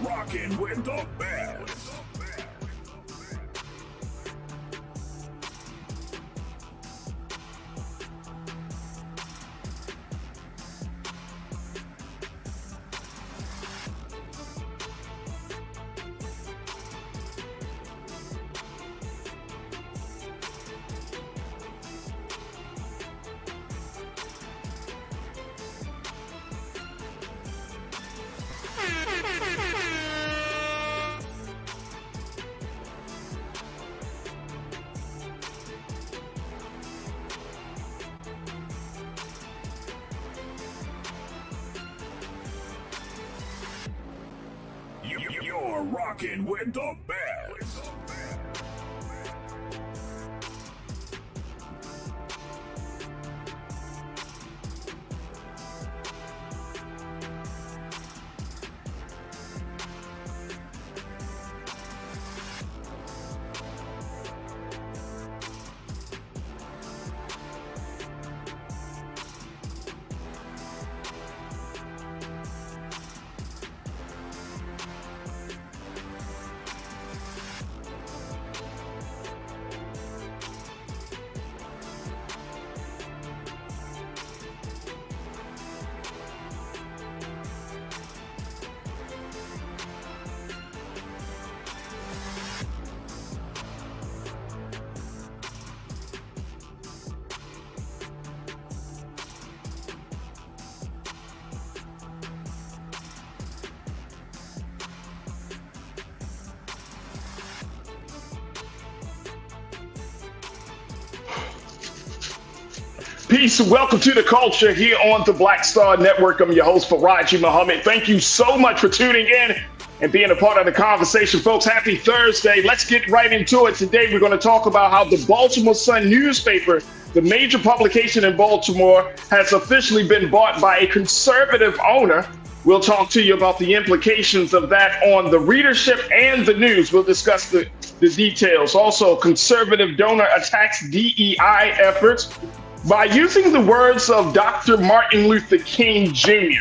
rocking with the best. You're rocking with the best. Peace and welcome to the culture here on the Black Star Network. I'm your host, Farajii Muhammad. Thank you so much for tuning in and being a part of the conversation, folks. Happy Thursday. Let's get right into it. Today, we're going to talk about how the Baltimore Sun newspaper, the major publication in Baltimore, has officially been bought by a conservative owner. We'll talk to you about the implications of that on the readership and the news. We'll discuss the details. Also, conservative donor attacks DEI efforts by using the words of Dr. Martin Luther King Jr.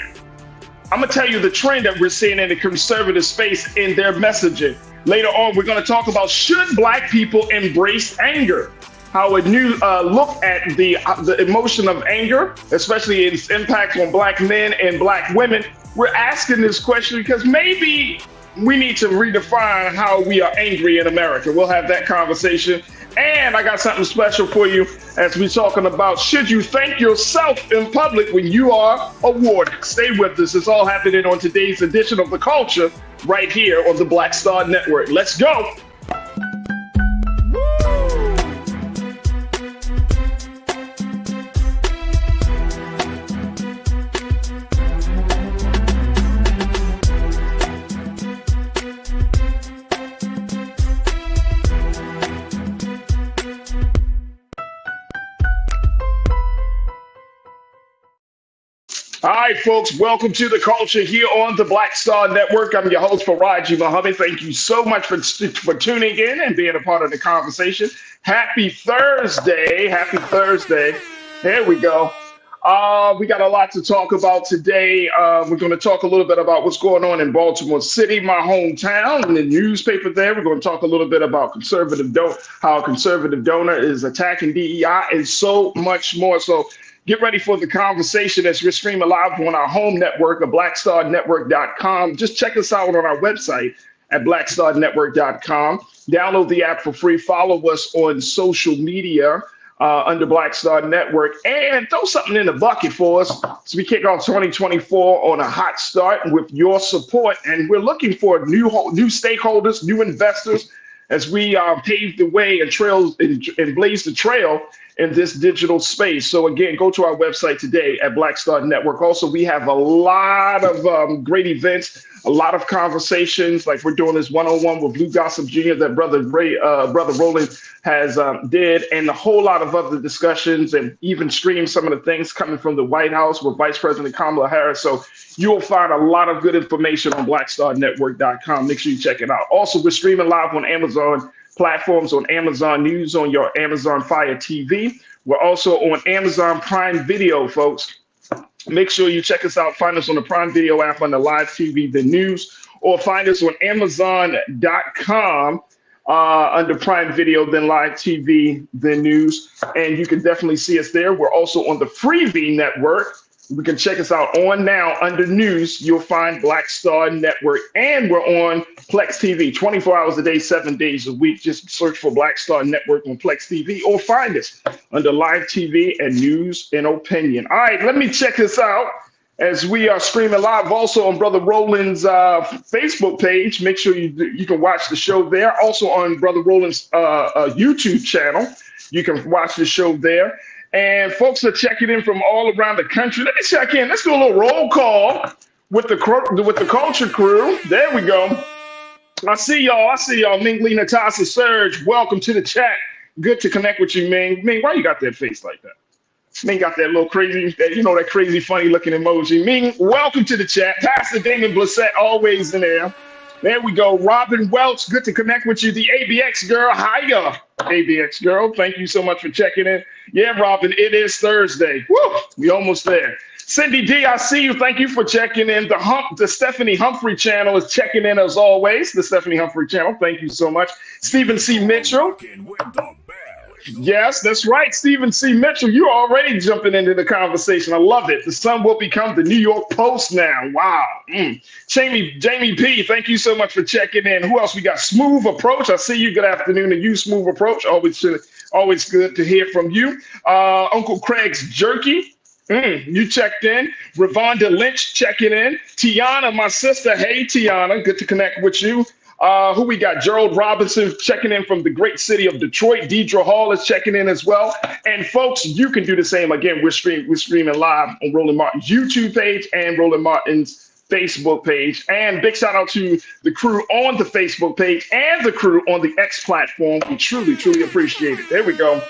I'm going to tell you the trend that we're seeing in the conservative space in their messaging. Later on, we're going to talk about should Black people embrace anger? How a new look at the emotion of anger, especially its impact on Black men and Black women. We're asking this question because maybe we need to redefine how we are angry in America. We'll have that conversation. And I got something special for you as we're talking about should you thank yourself in public when you are awarded. Stay with us. It's all happening on today's edition of The Culture right here on the Black Star Network. Let's go. All right, folks, welcome to the culture here on the Black Star Network. I'm your host, Farajii Muhammad. Thank you so much for tuning in and being a part of the conversation. Happy Thursday. Happy Thursday. There we go. We got a lot to talk about today. We're going to talk a little bit about what's going on in Baltimore City, my hometown, and the newspaper there. We're going to talk a little bit about how a conservative donor is attacking DEI and so much more. So get ready for the conversation as we're streaming live on our home network at blackstarnetwork.com. Just check us out on our website at blackstarnetwork.com. Download the app for free. Follow us on social media under Black Star Network, and throw something in the bucket for us as we kick off 2024 on a hot start with your support. And we're looking for new stakeholders, new investors, as we pave the way and blaze the trail in this digital space. So again, go to our website today at Black Star Network. Also, we have a lot of great events, a lot of conversations, like we're doing this one-on-one with Blue Gossip Jr. that Brother Roland has did, and a whole lot of other discussions, and even stream some of the things coming from the White House with Vice President Kamala Harris. So you'll find a lot of good information on blackstarnetwork.com. Make sure you check it out. Also, we're streaming live on Amazon platforms, on Amazon News, on your Amazon Fire TV. We're also on Amazon Prime Video, folks. Make sure you check us out. Find us on the Prime Video app, on the live TV, the news, or find us on Amazon.com under Prime Video, then Live TV, then News. And you can definitely see us there. We're also on the Freevee Network. You can check us out on now under News. You'll find Black Star Network, and we're on Plex TV 24 hours a day, 7 days a week. Just search for Black Star Network on Plex TV or find us under Live TV and News and Opinion. All right, let me check this out as we are streaming live also on Brother Roland's Facebook page. Make sure you can watch the show there. Also on Brother Roland's YouTube channel, you can watch the show there. And folks are checking in from all around the country. Let me check in. Let's do a little roll call with the culture crew. There we go. I see y'all. Ming, Lee, Natasha, Serge. Welcome to the chat. Good to connect with you, Ming. Ming, why you got that face like that? Ming got that little crazy, that crazy, funny looking emoji. Ming, welcome to the chat. Pastor Damon Blissett, always in there. There we go. Robin Welch, good to connect with you. The ABX girl. Hiya, ABX girl. Thank you so much for checking in. Yeah, Robin, it is Thursday. Woo, we almost there. Cindy D, I see you. Thank you for checking in. The Stephanie Humphrey channel is checking in as always. The Stephanie Humphrey channel. Thank you so much. Stephen C. Mitchell. Yes, that's right. Stephen C. Mitchell, you're already jumping into the conversation. I love it. The Sun will become the New York Post now. Wow. Jamie P., thank you so much for checking in. Who else we got? Smooth Approach. I see you. Good afternoon to you, Smooth Approach. Always good to hear from you. Uncle Craig's Jerky. You checked in. Ravonda Lynch checking in. Tiana, my sister. Hey, Tiana. Good to connect with you. Who we got? Gerald Robinson checking in from the great city of Detroit. Deidre Hall is checking in as well. And folks, you can do the same. Again, we're streaming live on Roland Martin's YouTube page and Roland Martin's Facebook page. And big shout out to the crew on the Facebook page and the crew on the X platform. We truly, truly appreciate it. There we go.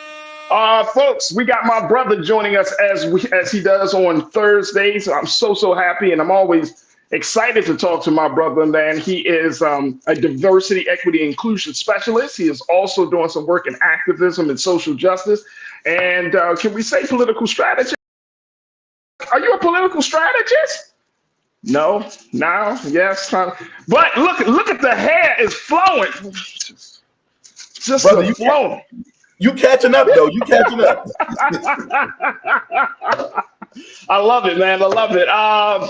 Folks, we got my brother joining us as he does on Thursdays. I'm so happy, and I'm always excited to talk to my brother, man. He is a diversity, equity, inclusion specialist. He is also doing some work in activism and social justice. And can we say political strategist? Are you a political strategist? No, now, yes. But look at the hair is flowing. Just brother, flowing. You catching up, though. You catching up. I love it, man. I love it.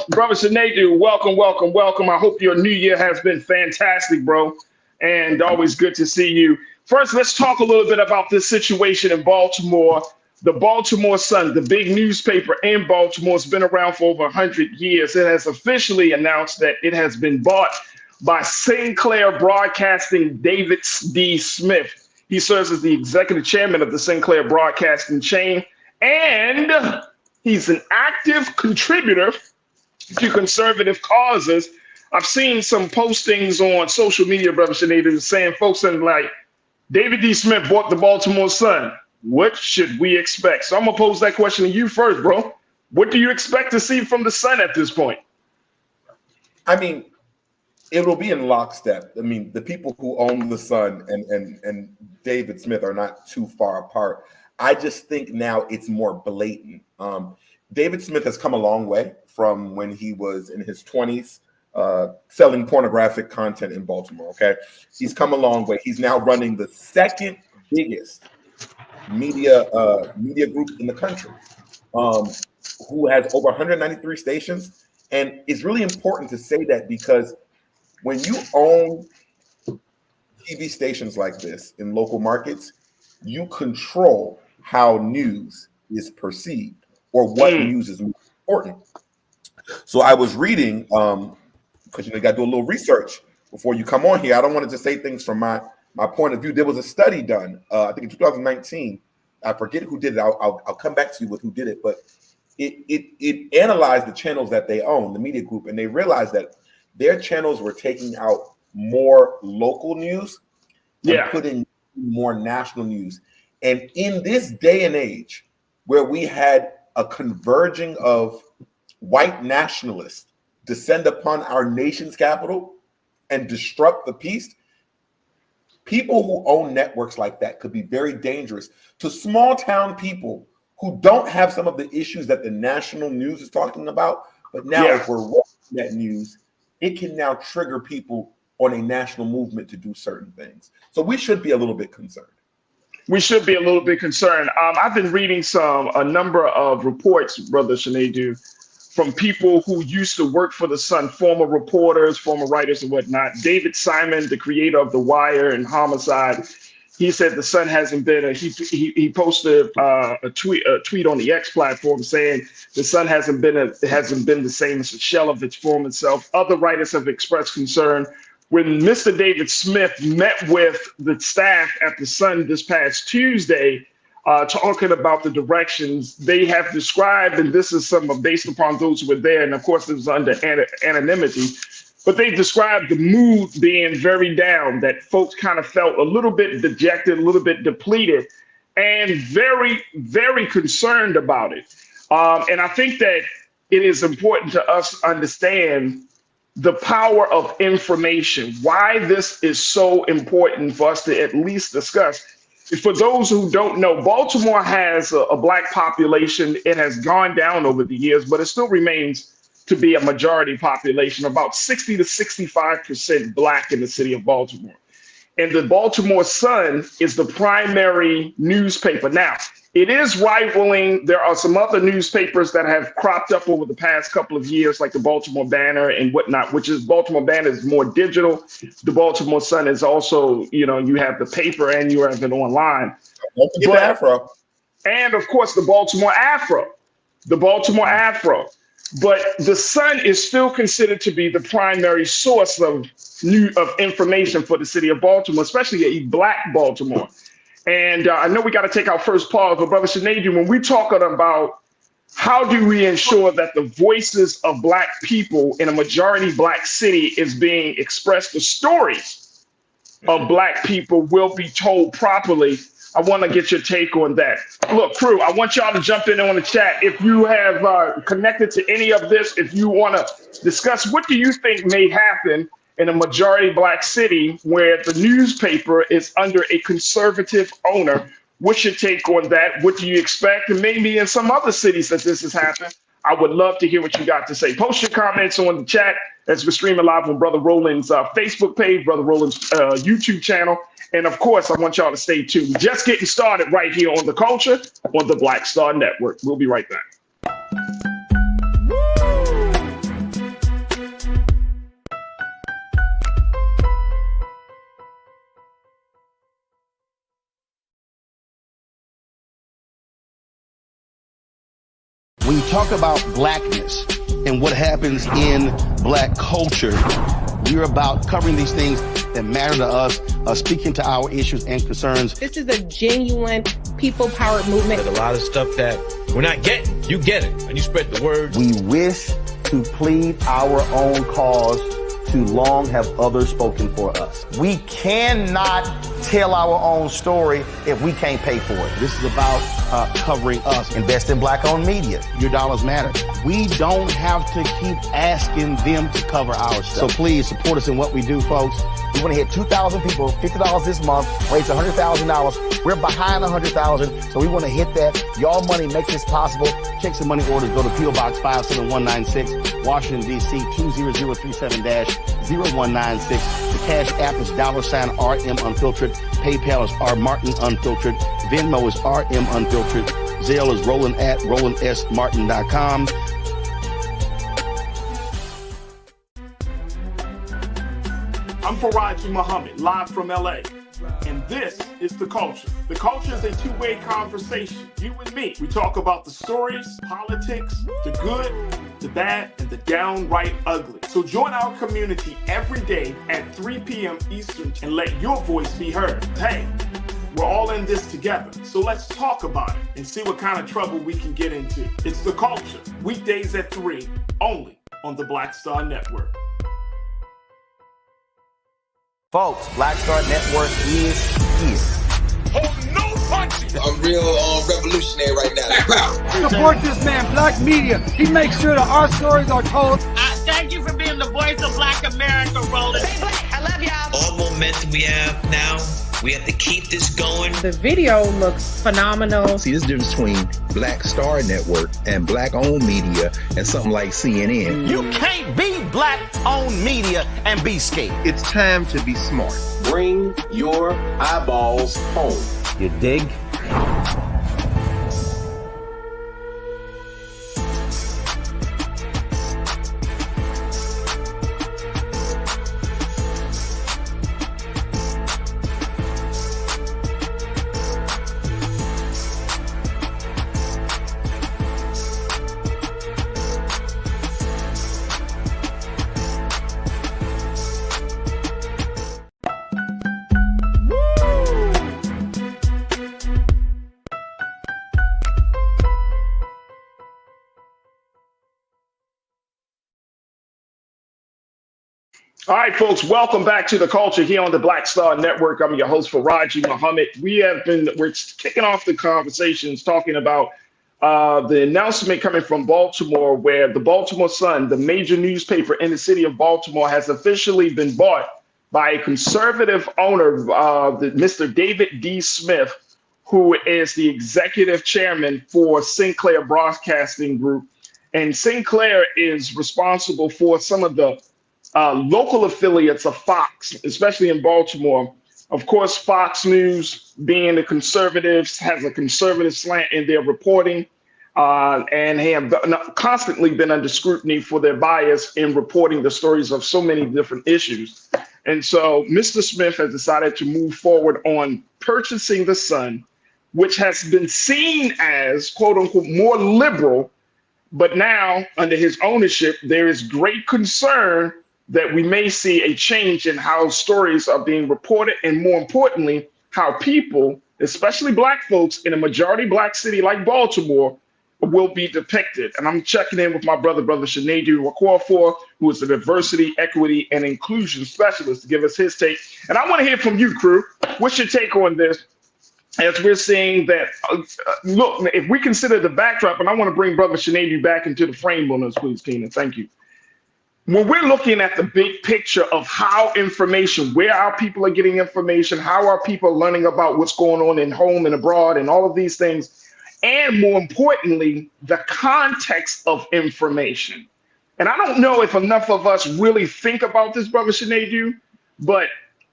Brother Sinedu, welcome. I hope your new year has been fantastic, bro. And always good to see you. First, let's talk a little bit about this situation in Baltimore. The Baltimore Sun, the big newspaper in Baltimore, has been around for over 100 years. It has officially announced that it has been bought by Sinclair Broadcasting David D. Smith. He serves as the executive chairman of the Sinclair Broadcasting chain, and he's an active contributor to conservative causes. I've seen some postings on social media, Brother Sinedu, saying folks are like, David D. Smith bought the Baltimore Sun. What should we expect? So I'm going to pose that question to you first, bro. What do you expect to see from the Sun at this point? I mean, it will be in lockstep. I mean, the people who own the Sun and David Smith are not too far apart. I just think now it's more blatant. David Smith has come a long way from when he was in his 20s selling pornographic content in Baltimore, okay? He's come a long way. He's now running the second biggest media group in the country, who has over 193 stations. And it's really important to say that because when you own TV stations like this in local markets, you control how news is perceived or what news is important. So I was reading, because you got to do a little research before you come on here. I don't want to just say things from my point of view. There was a study done, I think in 2019. I forget who did it. I'll come back to you with who did it, but it analyzed the channels that they own, the media group, and they realized that their channels were taking out more local news and putting more national news. And in this day and age where we had a converging of white nationalists descend upon our nation's capital and disrupt the peace, people who own networks like that could be very dangerous to small town people who don't have some of the issues that the national news is talking about. But now if we're watching that news, it can now trigger people on a national movement to do certain things. So we should be a little bit concerned. We should be a little bit concerned. I've been reading a number of reports, Brother Sinedu, from people who used to work for The Sun, former reporters, former writers and whatnot. David Simon, the creator of The Wire and Homicide, he said The Sun hasn't been he posted a tweet on the X platform saying The Sun hasn't been the same as a shell of its former self. Other writers have expressed concern. When Mr. David Smith met with the staff at The Sun this past Tuesday, talking about the directions they have described, and this is based upon those who were there, and of course it was under anonymity, but they described the mood being very down, that folks kind of felt a little bit dejected, a little bit depleted, and very, very concerned about it. And I think that it is important to us to understand the power of information, why this is so important for us to at least discuss. For those who don't know, Baltimore has a Black population. It has gone down over the years, but it still remains to be a majority population, about 60 to 65% Black in the city of Baltimore. And the Baltimore Sun is the primary newspaper. Now, it is rivaling. There are some other newspapers that have cropped up over the past couple of years, like the Baltimore Banner and whatnot, which is Baltimore Banner is more digital. The Baltimore Sun is also, you have the paper and you have it online. Afro. And of course, the Baltimore Afro. But the Sun is still considered to be the primary source of information for the city of Baltimore, especially a Black Baltimore. And I know we got to take our first pause, but Brother Sinedu, when we talk about how do we ensure that the voices of Black people in a majority Black city is being expressed, the stories of Black people will be told properly, I want to get your take on that. Look, crew, I want y'all to jump in on the chat. If you have connected to any of this, if you want to discuss, what do you think may happen in a majority Black city where the newspaper is under a conservative owner? What's your take on that? What do you expect? And maybe in some other cities that this has happened. I would love to hear what you got to say. Post your comments on the chat as we're streaming live on Brother Roland's Facebook page, Brother Roland's YouTube channel. And of course, I want y'all to stay tuned. Just getting started right here on The Culture on the Black Star Network. We'll be right back. When you talk about Blackness and what happens in Black culture, we're about covering these things that matter to us, speaking to our issues and concerns. This is a genuine people-powered movement. There's a lot of stuff that we're not getting. You get it, and you spread the word. We wish to plead our own cause. Too long have others spoken for us. We cannot tell our own story if we can't pay for it. This is about covering us. Invest in Black-owned media. Your dollars matter. We don't have to keep asking them to cover our stuff. So please support us in what we do, folks. We want to hit 2,000 people, $50 this month, raise $100,000. We're behind 100,000, so we want to hit that. Y'all money makes this possible. Check some money orders. Go to P.O. Box 57196, Washington, D.C. 20037-0196. The Cash App is $RM Unfiltered. PayPal is R Martin Unfiltered. Venmo is RM Unfiltered. Zelle is Roland at RolandSMartin.com. I'm Farajii Muhammad, live from LA. And this is The Culture. The Culture is a two-way conversation. You and me. We talk about the stories, politics, the good, the bad, and the downright ugly. So join our community every day at 3 p.m. Eastern and let your voice be heard. Hey, we're all in this together. So let's talk about it and see what kind of trouble we can get into. It's The Culture. Weekdays at 3, only on the Black Star Network. Folks, Black Star Network is peace. Oh, no punches! I'm real revolutionary right now. Support this man, Black Media. He makes sure that our stories are told. Thank you for being the voice of Black America, Roland. Stay Black. I love y'all. All momentum we have now We have to keep this going. The video looks phenomenal. See, there's a difference between Black Star Network and Black-owned media and something like CNN. You can't be black-owned media and be scared. It's time to be smart. Bring your eyeballs home. You dig? All right, folks, welcome back to The Culture here on the Black Star Network. I'm your host, Farajii Muhammad. We're kicking off the conversations talking about the announcement coming from Baltimore, where the Baltimore Sun, the major newspaper in the city of Baltimore, has officially been bought by a conservative owner, Mr. David D. Smith, who is the executive chairman for Sinclair Broadcasting Group. And Sinclair is responsible for some of the local affiliates of Fox, especially in Baltimore. Of course, Fox News, being the conservatives, has a conservative slant in their reporting and have constantly been under scrutiny for their bias in reporting the stories of so many different issues. And so Mr. Smith has decided to move forward on purchasing the Sun, which has been seen as, quote unquote, more liberal. But now, under his ownership, there is great concern that we may see a change in how stories are being reported, and more importantly, how people, especially Black folks in a majority Black city like Baltimore, will be depicted. And I'm checking in with my brother Sinedu Okorafor, who is a diversity, equity, and inclusion specialist, to give us his take. And I want to hear from you, crew. What's your take on this? As we're seeing that, look, if we consider the backdrop, and I want to bring brother Sinedu back into the frame on us, please, Keenan. Thank you. When we're looking at the big picture of how information, where our people are getting information, how our people learning about what's going on in home and abroad and all of these things, and more importantly, the context of information. And I don't know if enough of us really think about this, brother Sinedu, but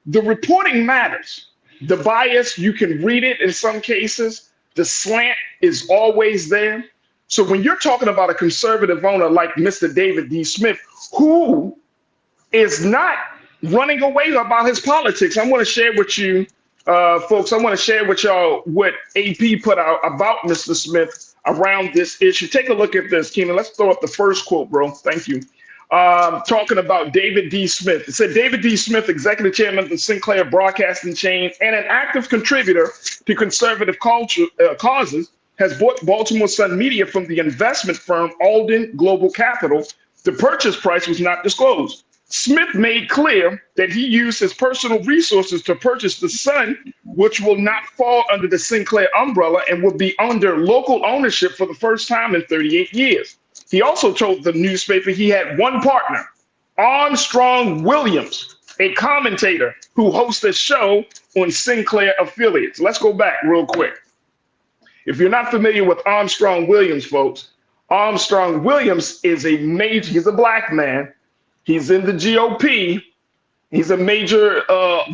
the reporting matters. The bias, you can read it in some cases. The slant is always there. So when you're talking about a conservative owner like Mr. David D. Smith, who is not running away about his politics, I want to share with you, folks, I want to share with y'all what AP put out about Mr. Smith around this issue. Take a look at this, Keenan. Let's throw up the first quote, bro. Thank you. Talking about David D. Smith. It said, David D. Smith, executive chairman of the Sinclair Broadcasting chain and an active contributor to conservative culture causes, has bought Baltimore Sun Media from the investment firm Alden Global Capital. The purchase price was not disclosed. Smith made clear that he used his personal resources to purchase the Sun, which will not fall under the Sinclair umbrella and will be under local ownership for the first time in 38 years. He also told the newspaper he had one partner, Armstrong Williams, a commentator who hosts a show on Sinclair affiliates. Let's go back real quick. If you're not familiar with Armstrong Williams, folks, Armstrong Williams is he's a Black man. He's in the GOP. He's a major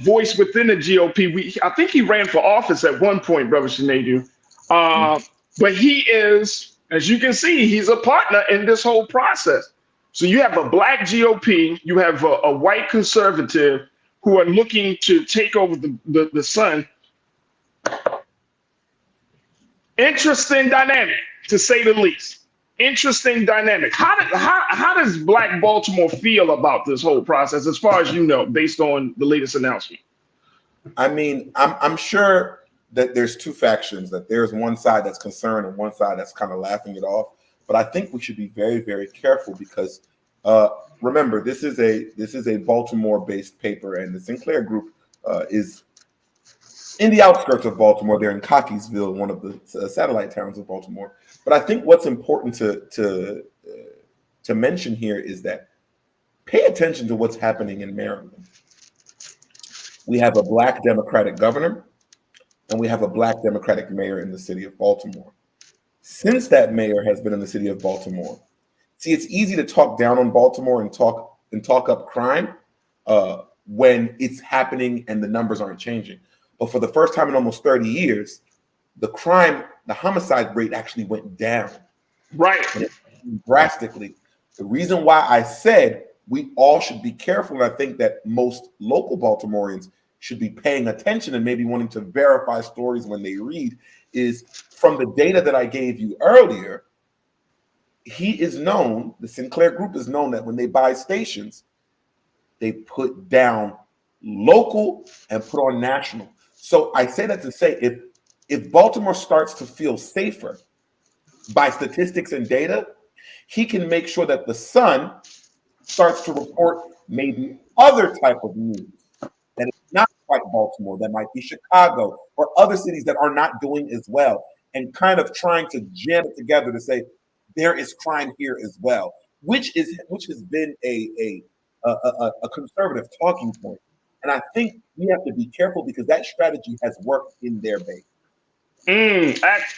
voice within the GOP. I think he ran for office at one point, brother Sinedu. But he is, as you can see, he's a partner in this whole process. So you have a Black GOP, you have a white conservative who are looking to take over the Sun. Interesting dynamic, to say the least. Interesting dynamic. How does Black Baltimore feel about this whole process, as far as you know, based on the latest announcement? I mean, I'm sure that there's two factions, that there's one side that's concerned and one side that's kind of laughing it off. But I think we should be very, very careful because remember, this is a Baltimore-based paper, and the Sinclair Group is in the outskirts of Baltimore. They're in Cockeysville, one of the satellite towns of Baltimore. But I think what's important to mention here is that pay attention to what's happening in Maryland. We have a Black Democratic governor, and we have a Black Democratic mayor in the city of Baltimore. Since that mayor has been in the city of Baltimore, see, it's easy to talk down on Baltimore and talk up crime when it's happening and the numbers aren't changing. But for the first time in almost 30 years, the homicide rate actually went down. Right. Drastically. The reason why I said we all should be careful, and I think that most local Baltimoreans should be paying attention and maybe wanting to verify stories when they read, is from the data that I gave you earlier. The Sinclair Group is known that when they buy stations, they put down local and put on national. So I say that to say, if Baltimore starts to feel safer by statistics and data, he can make sure that the Sun starts to report maybe other type of news that is not quite Baltimore, that might be Chicago or other cities that are not doing as well, and kind of trying to jam it together to say there is crime here as well, which has been a conservative talking point. And I think we have to be careful because that strategy has worked in their base.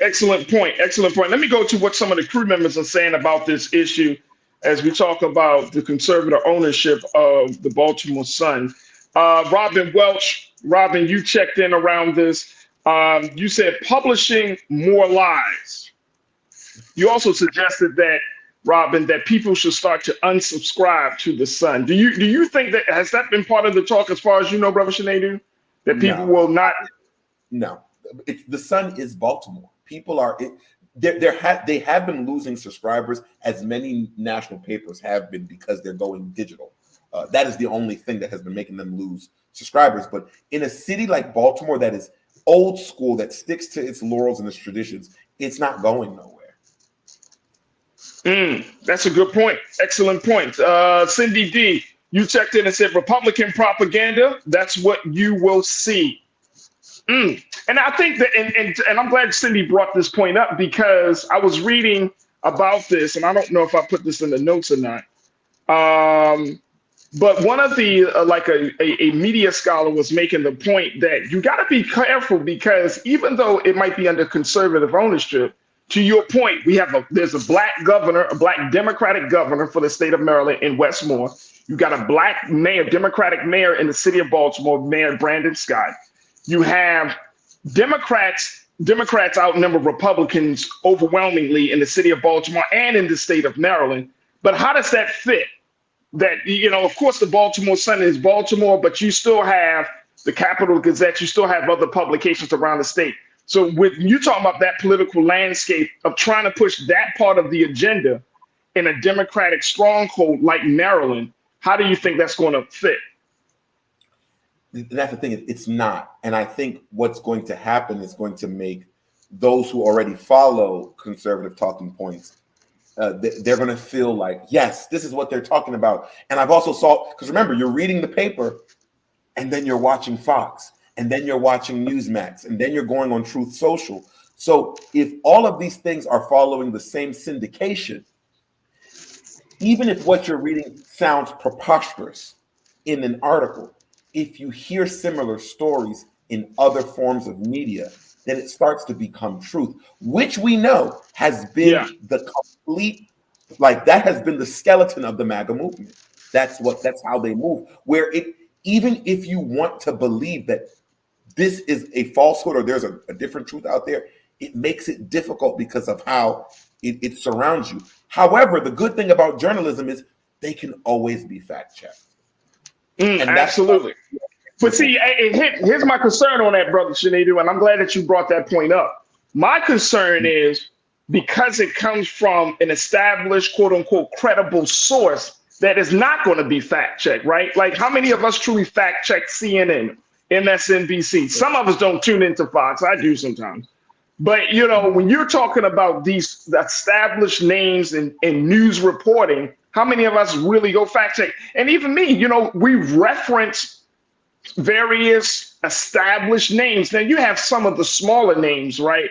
Excellent point. Excellent point. Let me go to what some of the crew members are saying about this issue as we talk about the conservative ownership of the Baltimore Sun. Robin Welch, you checked in around this. You said publishing more lies. You also suggested that, Robin, that people should start to unsubscribe to the Sun. Do you think that has that been part of the talk as far as you know, Brother Shanadu? That people will not? No. The Sun is Baltimore. People are they have been losing subscribers, as many national papers have been, because they're going digital. That is the only thing that has been making them lose subscribers. But in a city like Baltimore that is old school, that sticks to its laurels and its traditions, it's not going nowhere. That's a good point. Excellent point. Cindy D, you checked in and said Republican propaganda. That's what you will see. And I think that, and I'm glad Cindy brought this point up, because I was reading about this, and I don't know if I put this in the notes or not. But one of the, a media scholar was making the point that you got to be careful, because even though it might be under conservative ownership, to your point, there's a black governor, a black Democratic governor for the state of Maryland in Westmore. You got a black mayor, Democratic mayor in the city of Baltimore, Mayor Brandon Scott. You have Democrats outnumber Republicans overwhelmingly in the city of Baltimore and in the state of Maryland. But how does that fit? That, of course, the Baltimore Sun is Baltimore, but you still have the Capital Gazette. You still have other publications around the state. So with you talking about that political landscape of trying to push that part of the agenda in a Democratic stronghold like Maryland, how do you think that's going to fit? That's the thing. It's not. And I think what's going to happen is going to make those who already follow conservative talking points, they're going to feel like, yes, this is what they're talking about. And I've also saw, because remember, you're reading the paper and then you're watching Fox, and then you're watching Newsmax, and then you're going on Truth Social. So if all of these things are following the same syndication, even if what you're reading sounds preposterous in an article, if you hear similar stories in other forms of media, then it starts to become truth, which we know has been the complete, that has been the skeleton of the MAGA movement. That's how they move. Where even if you want to believe that this is a falsehood or there's a different truth out there, it makes it difficult because of how it surrounds you. However, the good thing about journalism is they can always be fact-checked. Absolutely. But see, here's my concern on that, Brother Shanadu, and I'm glad that you brought that point up. My concern is because it comes from an established, quote unquote, credible source that is not going to be fact-checked, right? Like, how many of us truly fact-check CNN, MSNBC? Some of us don't tune into Fox. I do sometimes. But, when you're talking about these established names in news reporting, how many of us really go fact check? And even me, we reference various established names. Now, you have some of the smaller names, right?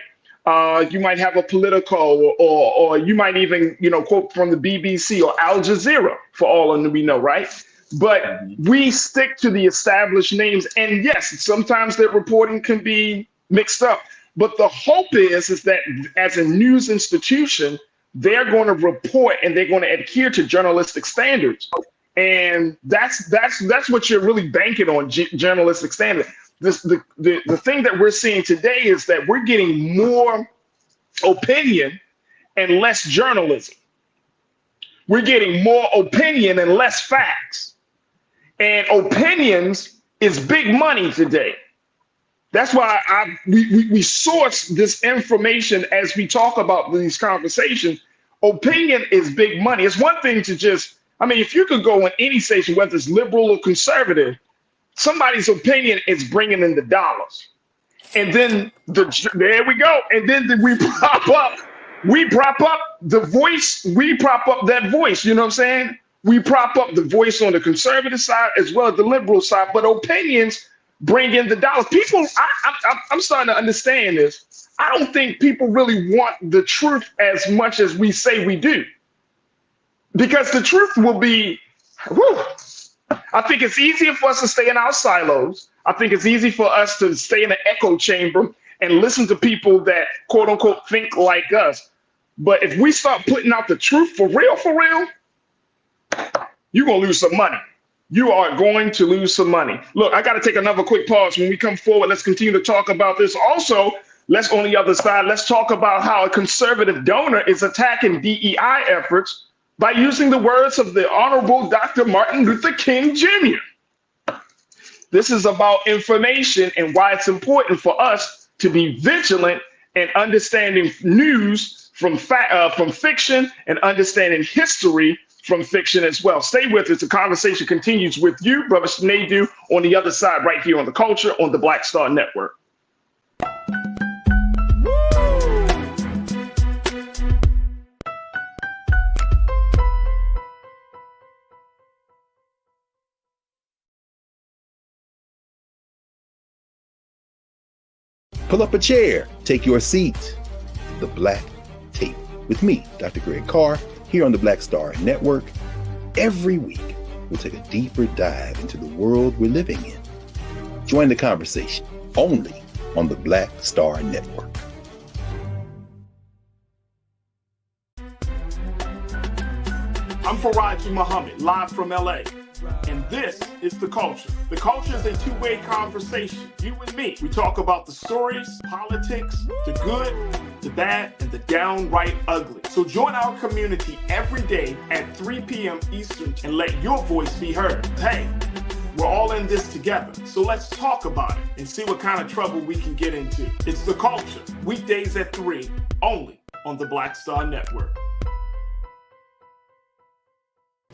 You might have a Politico or you might even, quote from the BBC or Al Jazeera, for all of them we know, right? but we stick to the established names. And yes, sometimes their reporting can be mixed up. But the hope is that as a news institution, they're going to report and they're going to adhere to journalistic standards. And that's what you're really banking on, journalistic standards. The thing that we're seeing today is that we're getting more opinion and less journalism. We're getting more opinion and less facts. And opinions is big money today. That's why we source this information as we talk about these conversations. Opinion is big money. It's one thing to just, I mean, if you could go on any station, whether it's liberal or conservative, somebody's opinion is bringing in the dollars. And then there we go. And then we prop up the voice. We prop up that voice. You know what I'm saying? We prop up the voice on the conservative side as well as the liberal side. But opinions bring in the dollars. People, I'm starting to understand this. I don't think people really want the truth as much as we say we do. Because the truth will be, whew, I think it's easier for us to stay in our silos. I think it's easy for us to stay in an echo chamber and listen to people that, quote unquote, think like us. But if we start putting out the truth for real, you're going to lose some money. You are going to lose some money. Look, I got to take another quick pause. When we come forward, let's continue to talk about this. Also, let's on the other side, let's talk about how a conservative donor is attacking DEI efforts by using the words of the Honorable Dr. Martin Luther King Jr. This is about information and why it's important for us to be vigilant and understanding news from fiction and understanding history from fiction as well. Stay with us. The conversation continues with you, Brother Nadu, on the other side, right here on The Culture on the Black Star Network. Pull up a chair, take your seat. The Black Tape with me, Dr. Greg Carr, here on the Black Star Network. Every week, we'll take a deeper dive into the world we're living in. Join the conversation only on the Black Star Network. I'm Farajii Muhammad, live from LA. And this is The Culture. The Culture is a two-way conversation. You and me. We talk about the stories, politics, the good, the bad, and the downright ugly. So join our community every day at 3 p.m. Eastern and let your voice be heard. Hey, we're all in this together. So let's talk about it and see what kind of trouble we can get into. It's The Culture, weekdays at 3, only on the Black Star Network.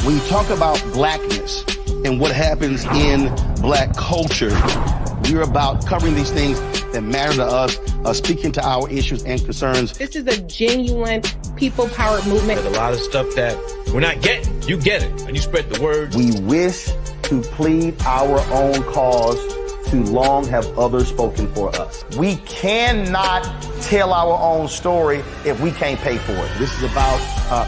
When you talk about blackness and what happens in black culture, we're about covering these things that matter to us, speaking to our issues and concerns. This is a genuine people-powered movement. There's a lot of stuff that we're not getting. You get it, and you spread the word. We wish to plead our own cause. Too long have others spoken for us. We cannot tell our own story if we can't pay for it. This is about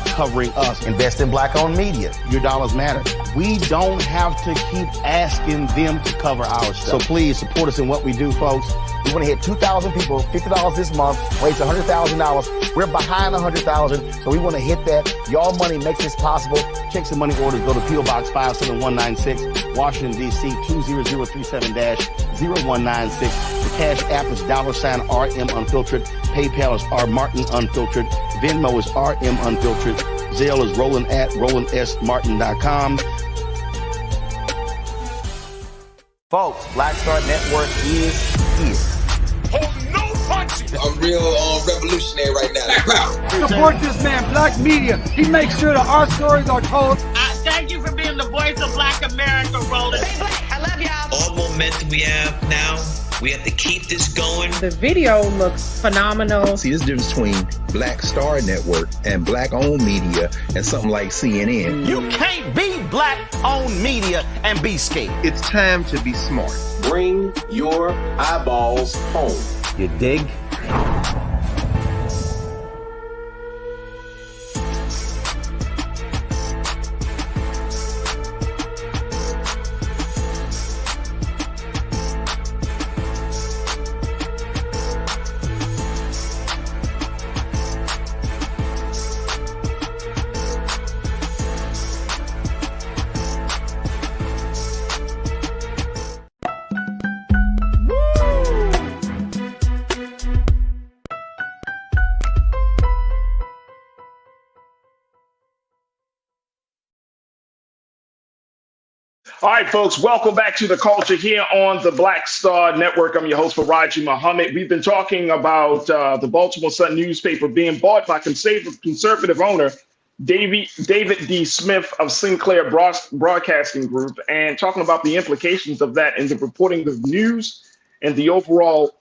covering us. Invest in black-owned media. Your dollars matter. We don't have to keep asking them to cover our stuff. So please support us in what we do, folks. We want to hit 2,000 people, $50 this month, raise $100,000. We're behind 100,000, so we want to hit that. Y'all money makes this possible. Check some money orders. Go to P.O. Box 57196, Washington, D.C. 20037-0196. The Cash App is $RM Unfiltered. PayPal is R Martin Unfiltered. Venmo is RM Unfiltered. Zelle is Roland at RolandSMartin.com. Folks, Black Star Network is here. Hold no punches. I'm real revolutionary right now. Support this man, Black Media. He makes sure that our stories are told. Thank you for being the voice of Black America, Roland. Stay black. I love y'all. All momentum we have now, we have to keep this going. The video looks phenomenal. See, this difference between Black Star Network and black-owned media and something like CNN. You can't be black-owned media and be scared. It's time to be smart. Bring your eyeballs home. You dig? All right, folks, welcome back to the culture here on the Black Star Network. I'm your host, Farajii Muhammad. We've been talking about the Baltimore Sun newspaper being bought by conservative owner David D. Smith of Sinclair Broadcasting Group, and talking about the implications of that in the reporting of news and the overall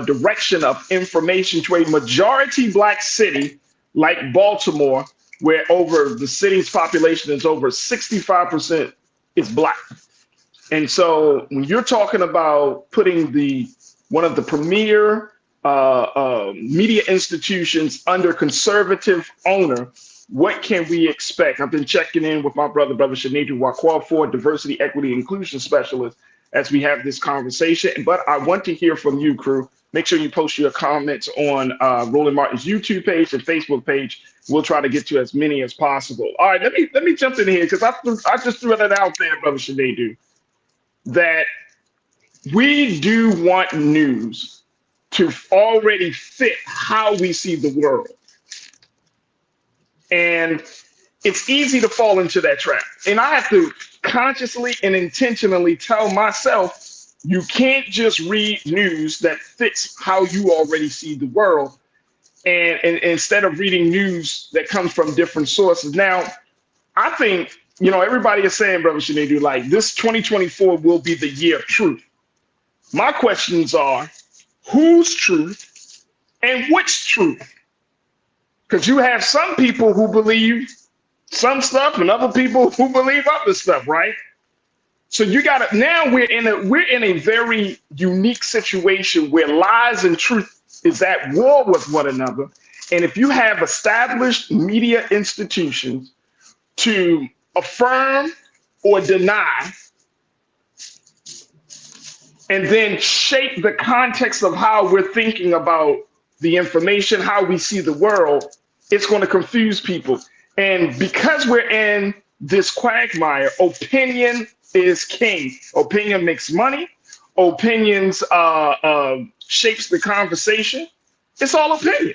direction of information to a majority Black city like Baltimore, where over the city's population is over 65% is Black. And so when you're talking about putting one of the premier media institutions under conservative owner, what can we expect? I've been checking in with my brother Shanedu Wakwal Ford, diversity, equity, inclusion specialist, as we have this conversation. But I want to hear from you, crew. Make sure you post your comments on Roland Martin's YouTube page and Facebook page. We'll try to get to as many as possible. All right, let me jump in here because I just threw it out there, brother Shanedu, that we do want news to already fit how we see the world. And it's easy to fall into that trap. And I have to consciously and intentionally tell myself, you can't just read news that fits how you already see the world. And instead of reading news that comes from different sources. Now, I think, everybody is saying, brother Shanedu, like this 2024 will be the year of truth. My questions are, whose truth and which truth? Because you have some people who believe some stuff and other people who believe other stuff, right? So now we're in a very unique situation where lies and truth is at war with one another. And if you have established media institutions to affirm or deny, and then shape the context of how we're thinking about the information, how we see the world, it's going to confuse people. And because we're in this quagmire, opinion is king. Opinion makes money. Opinions shapes the conversation. It's all opinion.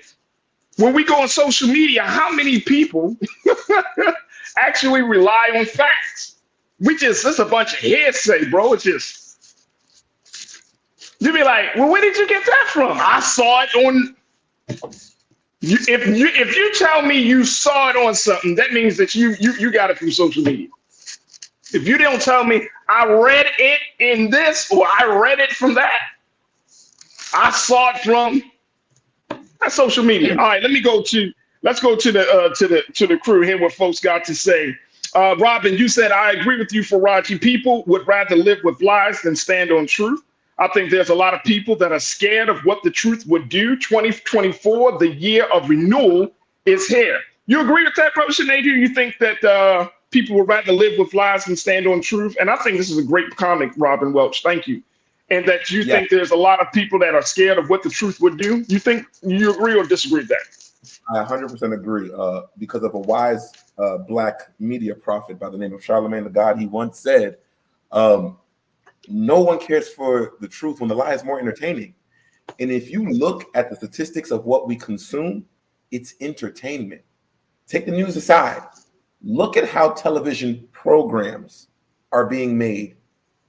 When we go on social media, how many people actually rely on facts? It's a bunch of hearsay, bro. It's just, you be like, well, where did you get that from? I saw it on. If you tell me you saw it on something, that means that you got it from social media. If you don't tell me I read it in this or I read it from that, I saw it from social media. All right, let's go to the crew here. What folks got to say. Robin, you said I agree with you, Farajii. People would rather live with lies than stand on truth. I think there's a lot of people that are scared of what the truth would do. 2024, the year of renewal, is here. You agree with that, brother Shanedu? You think that people would rather live with lies than stand on truth? And I think this is a great comment, Robin Welch. Thank you. And that you think there's a lot of people that are scared of what the truth would do. You agree or disagree with that? I 100% agree. Because of a wise Black media prophet by the name of Charlemagne the God, he once said, no one cares for the truth when the lie is more entertaining. And if you look at the statistics of what we consume, it's entertainment. Take the news aside. Look at how television programs are being made.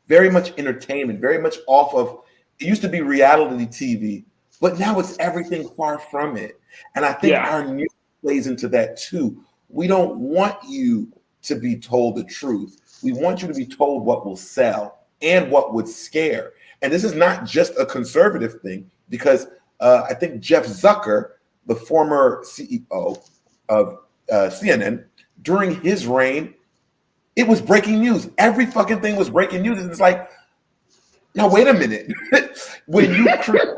Very much entertainment, very much off of, it used to be reality TV, but now it's everything far from it. And I think our news plays into that too. We don't want you to be told the truth. We want you to be told what will sell and what would scare. And this is not just a conservative thing, because I think Jeff Zucker, the former CEO of CNN, during his reign, it was breaking news. Every fucking thing was breaking news. And it's like, now wait a minute. When you create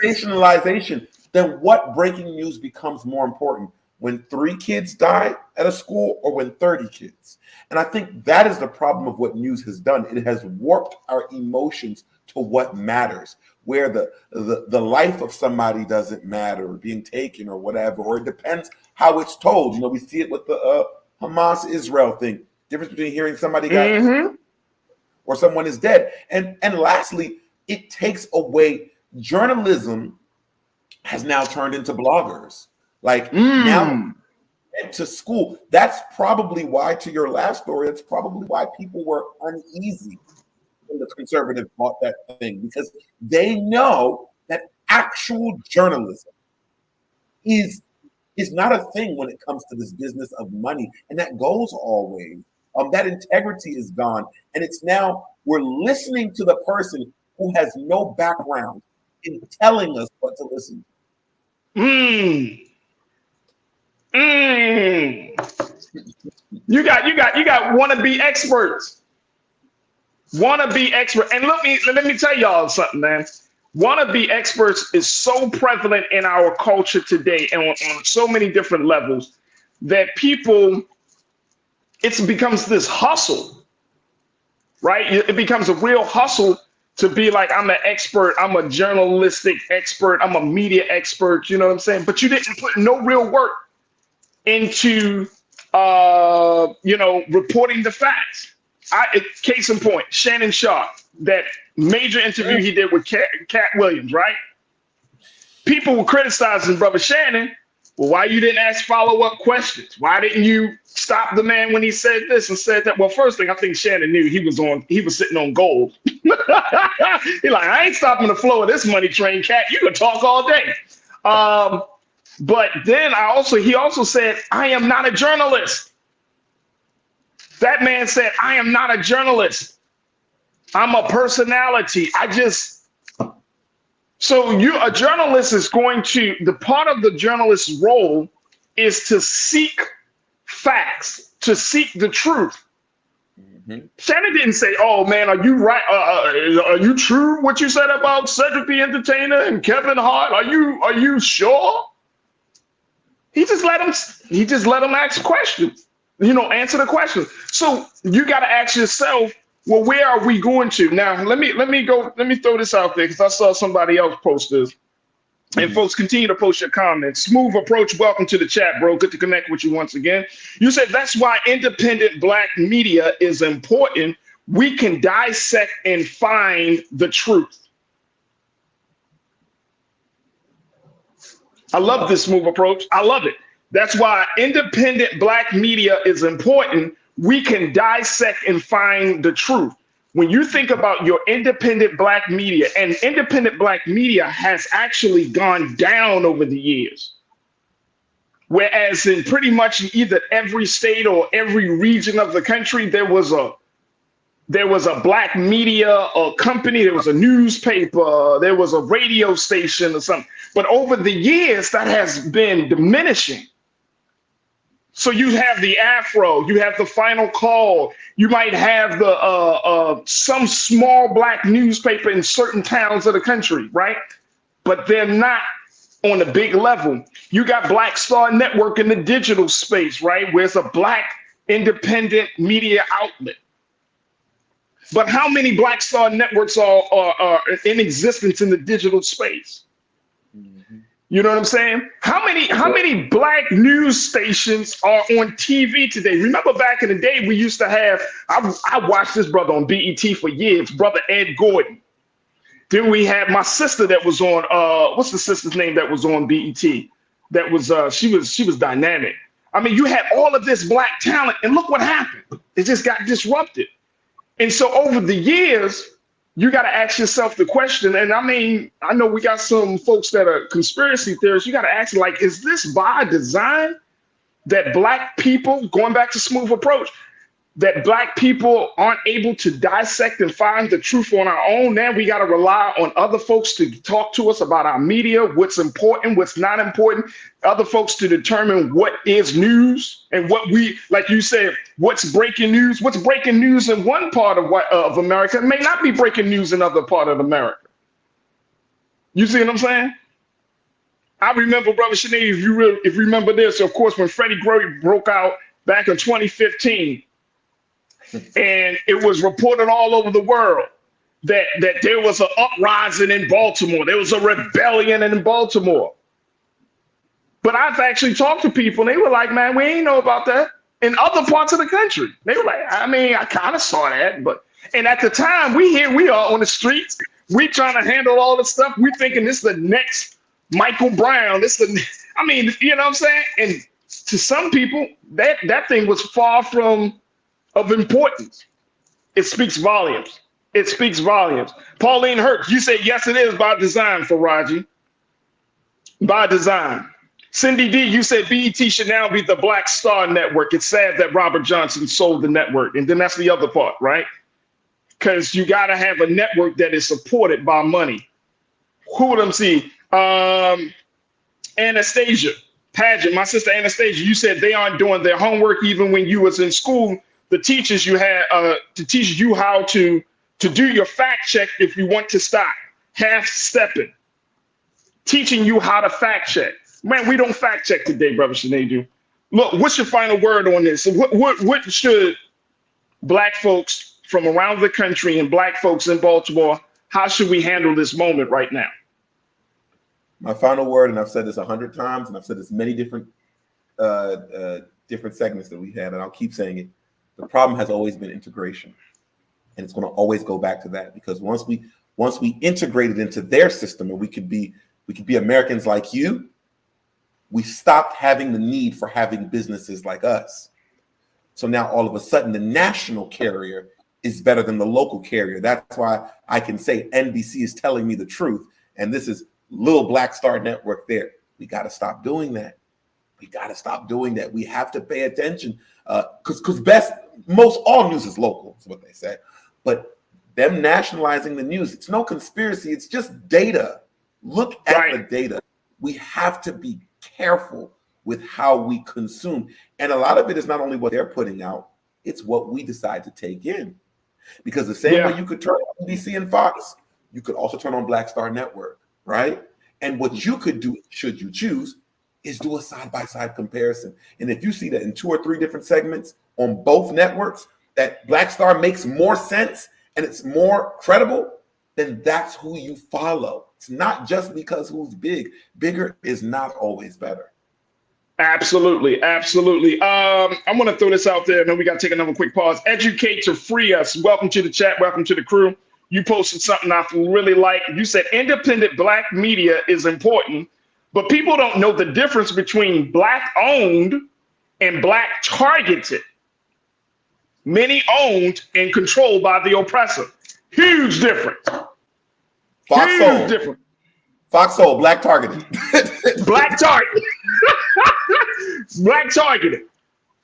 sensationalization, then what breaking news becomes more important? When 3 kids die at a school or when 30 kids? And I think that is the problem of what news has done. It has warped our emotions to what matters, where the life of somebody doesn't matter, or being taken or whatever, or it depends how it's told. We see it with the Hamas-Israel thing. Difference between hearing somebody got or someone is dead. And lastly, it takes away, journalism has now turned into bloggers. Like now went to school. That's probably why, to your last story, that's probably why people were uneasy when the conservatives bought that thing, because they know that actual journalism is not a thing when it comes to this business of money, and that goes always. That integrity is gone, and it's now we're listening to the person who has no background in telling us what to listen to. You got wannabe experts. Wannabe expert, and let me tell y'all something, man. Wannabe experts is so prevalent in our culture today, and on so many different levels, that people, it becomes this hustle, right? It becomes a real hustle to be like, I'm an expert, I'm a journalistic expert, I'm a media expert, you know what I'm saying? But you didn't put no real work into, reporting the facts. Case in point, Shannon Sharp, that major interview he did with Cat Williams, right? People were criticizing Brother Shannon. Well, why you didn't ask follow-up questions? Why didn't you stop the man when he said this and said that? Well, first thing, I think Shannon knew he was sitting on gold. He like, I ain't stopping the flow of this money train, Cat. You can talk all day. But then he also said, I am not a journalist. That man said, I am not a journalist. I'm a personality. A journalist is the part of the journalist's role is to seek facts, to seek the truth. Mm-hmm. Shannon didn't say, oh man, are you right? Are you true what you said about Cedric the Entertainer and Kevin Hart? Are you sure? He just let him ask questions. Answer the question. So you got to ask yourself, well, where are we going to now? Let me throw this out there because I saw somebody else post this. And folks, continue to post your comments. Smooth Approach, welcome to the chat, bro. Good to connect with you once again. You said that's why independent Black media is important. We can dissect and find the truth. I love this Smooth Approach. I love it. That's why independent Black media is important. We can dissect and find the truth. When you think about your independent Black media, and independent Black media has actually gone down over the years. Whereas in pretty much either every state or every region of the country, there was a Black media company, there was a newspaper, there was a radio station or something. But over the years, that has been diminishing. So you have the Afro, you have the Final Call, you might have the some small Black newspaper in certain towns of the country, right? But they're not on a big level. You got Black Star Network in the digital space, right? Where it's a Black independent media outlet. But how many Black Star networks are in existence in the digital space? You know what I'm saying? How many Black news stations are on TV today? Remember back in the day, we used to have, I watched this brother on BET for years, Brother Ed Gordon. Then we had my sister that was on, what's the sister's name that was on BET? That was, she was dynamic. I mean, you had all of this Black talent, and look what happened. It just got disrupted. And so over the years, you got to ask yourself the question, and I mean, I know we got some folks that are conspiracy theorists. You got to ask, like, is this by design that Black people, going back to Smooth Approach, that Black people aren't able to dissect and find the truth on our own? Now we got to rely on other folks to talk to us about our media, what's important, what's not important, other folks to determine what is news and what we, like you said, what's breaking news. What's breaking news in one part of America may not be breaking news in other part of America. You see what I'm saying? I remember, Brother Sinead, if you remember this, of course, when Freddie Gray broke out back in 2015, and it was reported all over the world that there was an uprising in Baltimore. There was a rebellion in Baltimore. But I've actually talked to people, and they were like, man, we ain't know about that. In other parts of the country, they were like, I mean, I kind of saw that. And at the time, we are on the streets. We trying to handle all this stuff. We thinking this is the next Michael Brown. You know what I'm saying? And to some people, that thing was far from of importance. It speaks volumes. It speaks volumes. Pauline Hurt, you said yes, it is by design, Farajii. By design. Cindy D, you said BET should now be the Black Star Network. It's sad that Robert Johnson sold the network. And then that's the other part, right? Because you got to have a network that is supported by money. Who would them see? Anastasia Pageant, my sister Anastasia, you said they aren't doing their homework even when you was in school. The teachers you had to teach you how to do your fact check if you want to stop. Half-stepping. Teaching you how to fact check. Man, we don't fact check today, Brother Sinedu. Look, what's your final word on this? What should Black folks from around the country and Black folks in Baltimore, how should we handle this moment right now? My final word, and I've said this 100 times, and I've said this many different segments that we have, and I'll keep saying it. The problem has always been integration, and it's going to always go back to that, because once we integrate it into their system, and we could be Americans like you, we stopped having the need for having businesses like us. So now all of a sudden the national carrier is better than the local carrier. That's why I can say NBC is telling me the truth, and this is little Black Star Network there. We got to stop doing that. We got to stop doing that. We have to pay attention, because most all news is local, is what they say. But them nationalizing the news, it's no conspiracy. It's just data. Look at the data. We have to be careful with how we consume. And a lot of it is not only what they're putting out, it's what we decide to take in. Because the same way you could turn on NBC and Fox, you could also turn on Black Star Network, right? And what you could do, should you choose, is do a side-by-side comparison. And if you see that in 2 or 3 different segments on both networks, that Black Star makes more sense and it's more credible, then that's who you follow. It's not just because who's big. Bigger is not always better. Absolutely, absolutely. I want to throw this out there, and then we got to take another quick pause. Educate to free us. Welcome to the chat. Welcome to the crew. You posted something I really like. You said independent Black media is important, but people don't know the difference between Black owned and Black targeted. Many owned and controlled by the oppressor. Huge difference. Huge difference. Foxhole, Black targeted. Black targeted. Black targeted.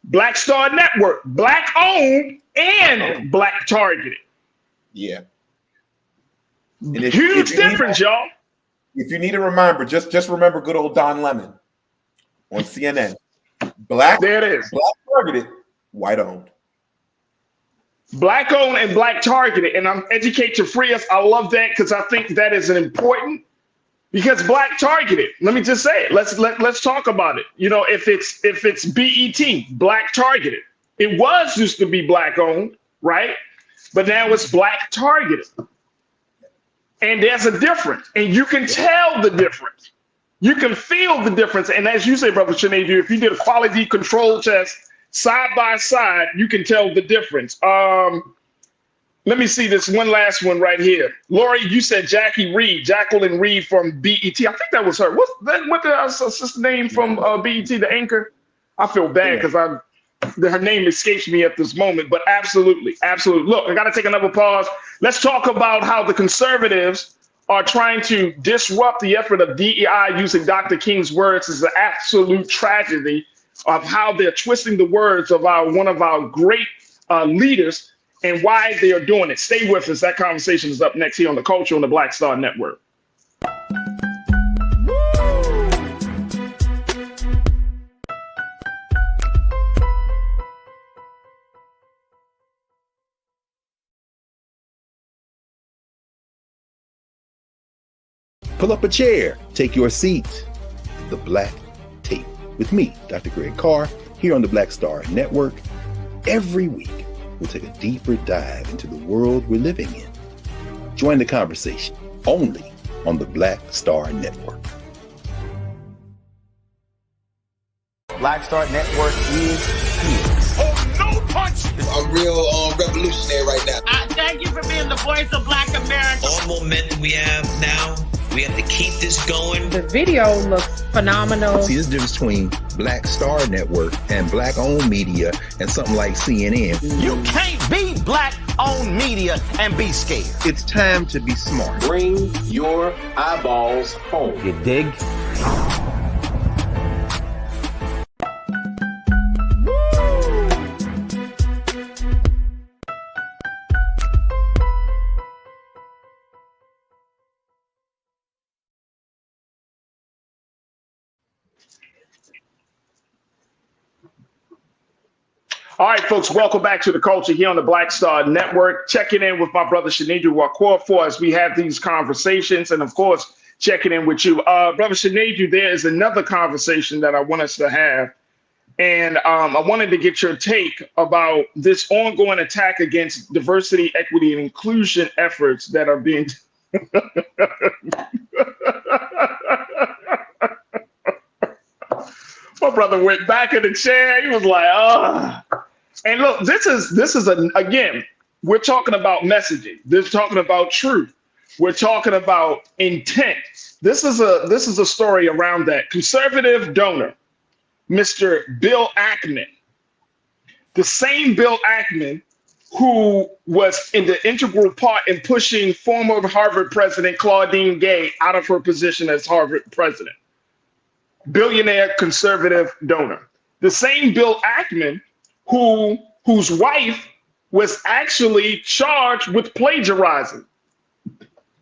Black Star Network, Black owned and Black targeted. Yeah. Huge difference, y'all. If you need a reminder, just remember good old Don Lemon on CNN. Black, there it is. Black targeted, white owned. Black owned and Black targeted. And I'm educate to free us. I love that, because I think that is an important, because Black targeted. Let me just say it. Let's talk about it. You know, if it's BET, Black targeted. It was used to be Black owned, right? But now it's Black targeted. And there's a difference, and you can tell the difference. You can feel the difference. And as you say, Brother Sinedu, if you did a quality control test side by side, you can tell the difference. Let me see this one last one right here. Lori, you said Jacqueline Reed from BET. I think that was her. What the sister name from BET, the anchor? I feel bad because her name escapes me at this moment, but absolutely. Look, I got to take another pause. Let's talk about how the conservatives are trying to disrupt the effort of DEI using Dr. King's words. Is an absolute tragedy of how they're twisting the words of one of our great leaders and why they are doing it. Stay with us. That conversation is up next here on The Culture on the Black Star Network. Pull up a chair, take your seat. The Black Tape with me, Dr. Greg Carr, here on the Black Star Network. Every week, we'll take a deeper dive into the world we're living in. Join the conversation only on the Black Star Network. Black Star Network is here. Oh, no punch! I'm real revolutionary right now. Thank you for being the voice of Black America. All momentum we have now, we have to keep this going. The video looks phenomenal. See, there's a difference between Black Star Network and Black-owned media and something like CNN. You can't be Black-owned media and be scared. It's time to be smart. Bring your eyeballs home. You dig? All right, folks, welcome back to The Culture here on the Black Star Network. Checking in with my brother Shanidru Wakorfor as we have these conversations, and of course, checking in with you. Brother Shanidru, there is another conversation that I want us to have, and I wanted to get your take about this ongoing attack against diversity, equity, and inclusion efforts that are being... My brother went back in the chair. He was like, "Oh." And look, this is again, we're talking about messaging. This is talking about truth. We're talking about intent. This is a story around that. Conservative donor, Mr. Bill Ackman, the same Bill Ackman who was in the integral part in pushing former Harvard president Claudine Gay out of her position as Harvard president. Billionaire conservative donor. The same Bill Ackman whose wife was actually charged with plagiarizing.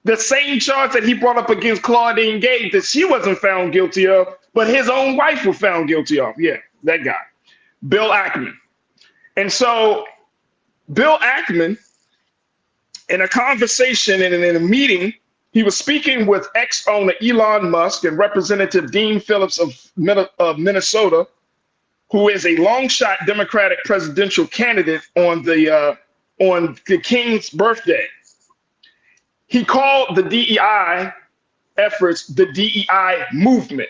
The same charge that he brought up against Claudine Gay that she wasn't found guilty of, but his own wife was found guilty of. Yeah, that guy, Bill Ackman. And so Bill Ackman, in a conversation and in a meeting, he was speaking with ex-owner Elon Musk and Representative Dean Phillips of Minnesota, who is a long-shot Democratic presidential candidate on the King's birthday. He called the DEI efforts the DEI movement.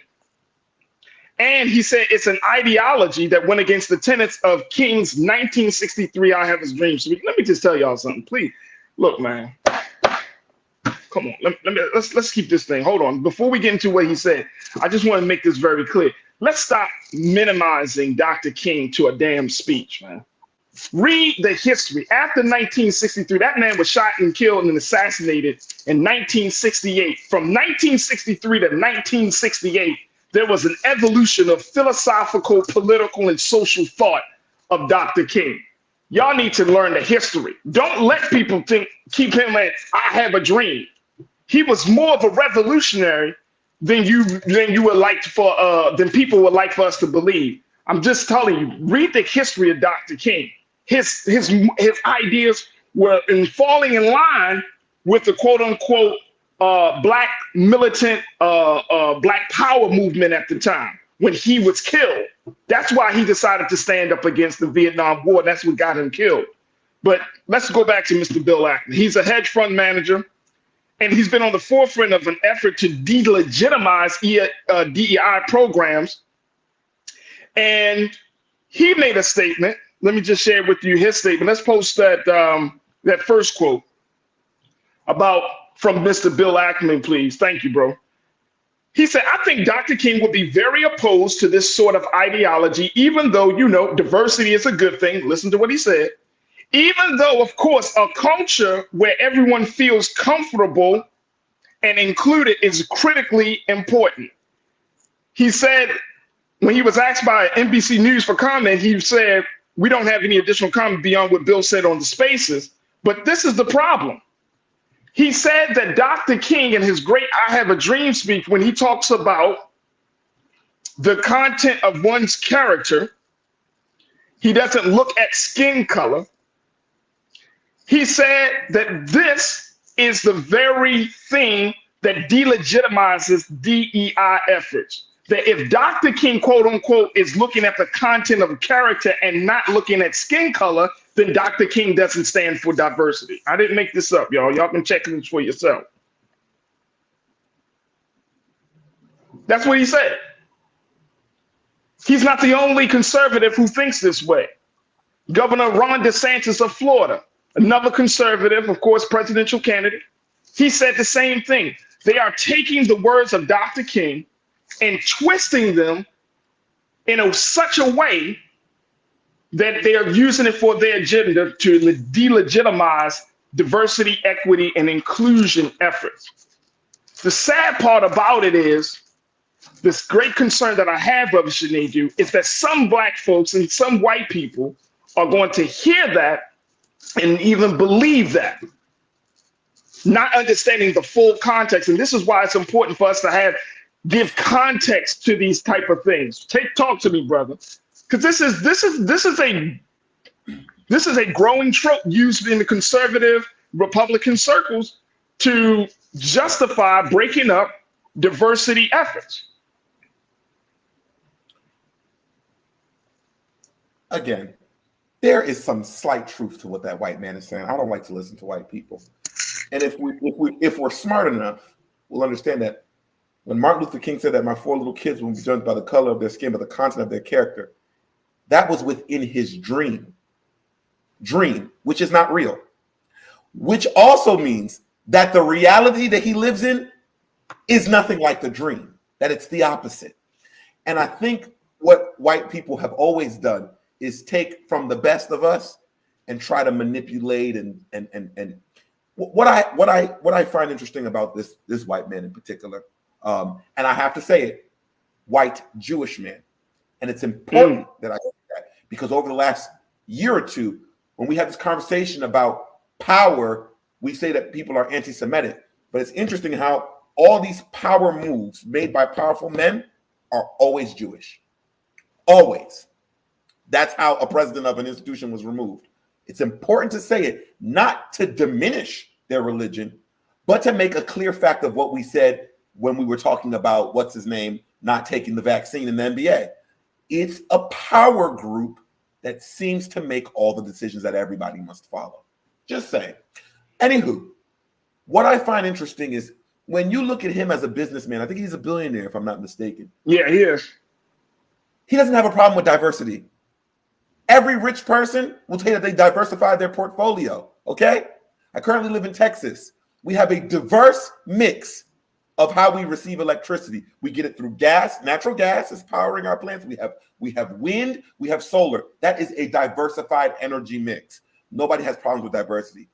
And he said it's an ideology that went against the tenets of King's 1963 I Have a Dream speech. Let me just tell y'all something, please. Look, man. Come on, let's keep this thing. Hold on. Before we get into what he said, I just want to make this very clear. Let's stop minimizing Dr. King to a damn speech, man. Read the history. After 1963, that man was shot and killed and assassinated in 1968. From 1963 to 1968, there was an evolution of philosophical, political, and social thought of Dr. King. Y'all need to learn the history. Don't let people keep him at I have a dream. He was more of a revolutionary than than people would like for us to believe. I'm just telling you, read the history of Dr. King. His ideas were falling in line with the quote unquote black militant black power movement at the time when he was killed. That's why he decided to stand up against the Vietnam War. That's what got him killed. But let's go back to Mr. Bill Ackman. He's a hedge fund manager, and he's been on the forefront of an effort to delegitimize DEI programs. And he made a statement. Let me just share with you his statement. Let's post that first quote from Mr. Bill Ackman, please. Thank you, bro. He said, I think Dr. King would be very opposed to this sort of ideology, even though, diversity is a good thing. Listen to what he said. Even though, of course, a culture where everyone feels comfortable and included is critically important. He said, when he was asked by NBC News for comment, he said, we don't have any additional comment beyond what Bill said on the spaces, but this is the problem. He said that Dr. King in his great I Have a Dream speech, when he talks about the content of one's character, he doesn't look at skin color. He said that this is the very thing that delegitimizes DEI efforts. That if Dr. King, quote unquote, is looking at the content of character and not looking at skin color, then Dr. King doesn't stand for diversity. I didn't make this up, y'all. Y'all can check this for yourself. That's what he said. He's not the only conservative who thinks this way. Governor Ron DeSantis of Florida, another conservative, of course, presidential candidate, he said the same thing, They are taking the words of Dr. King and twisting them in such a way that they are using it for their agenda to delegitimize diversity, equity, and inclusion efforts. The sad part about it is, this great concern that I have, Brother Shanedu, is that some Black folks and some white people are going to hear that and even believe that, not understanding the full context. And this is why it's important for us to give context to these type of things. Talk to me, brother, because this is a growing trope used in the conservative Republican circles to justify breaking up diversity efforts. Again, there is some slight truth to what that white man is saying. I don't like to listen to white people. And if we're smart enough, we'll understand that when Martin Luther King said that my 4 little kids will be judged by the color of their skin, by the content of their character, that was within his dream, which is not real, which also means that the reality that he lives in is nothing like the dream, that it's the opposite. And I think what white people have always done is take from the best of us and try to manipulate and what I find interesting about this white man in particular, and I have to say it, white Jewish man, and it's important that I say that, because over the last year or two, when we have this conversation about power, we say that people are anti-Semitic, but it's interesting how all these power moves made by powerful men are always Jewish, always. That's how a president of an institution was removed. It's important to say it, not to diminish their religion, but to make a clear fact of what we said when we were talking about, what's his name, not taking the vaccine in the NBA. It's a power group that seems to make all the decisions that everybody must follow. Just saying. Anywho, what I find interesting is when you look at him as a businessman, I think he's a billionaire, if I'm not mistaken. Yeah, he is. He doesn't have a problem with diversity. Every rich person will tell you that they diversified their portfolio, okay? I currently live in Texas. We have a diverse mix of how we receive electricity. We get it through gas. Natural gas is powering our plants. We have wind, we have solar. That is a diversified energy mix. Nobody has problems with diversity.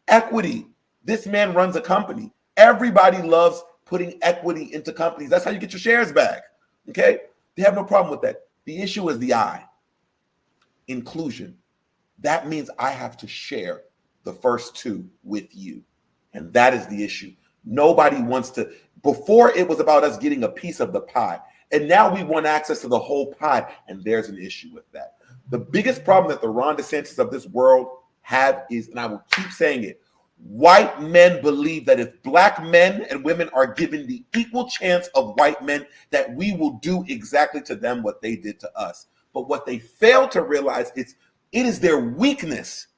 Equity. This man runs a company. Everybody loves putting equity into companies. That's how you get your shares back, okay? They have no problem with that. The issue is the I. Inclusion. That means I have to share the first 2 with you. And that is the issue. Nobody wants to. Before, it was about us getting a piece of the pie. And now we want access to the whole pie. And there's an issue with that. The biggest problem that the Ron DeSantis of this world have is, and I will keep saying it, white men believe that if Black men and women are given the equal chance of white men, that we will do exactly to them what they did to us. But what they fail to realize is it is their weakness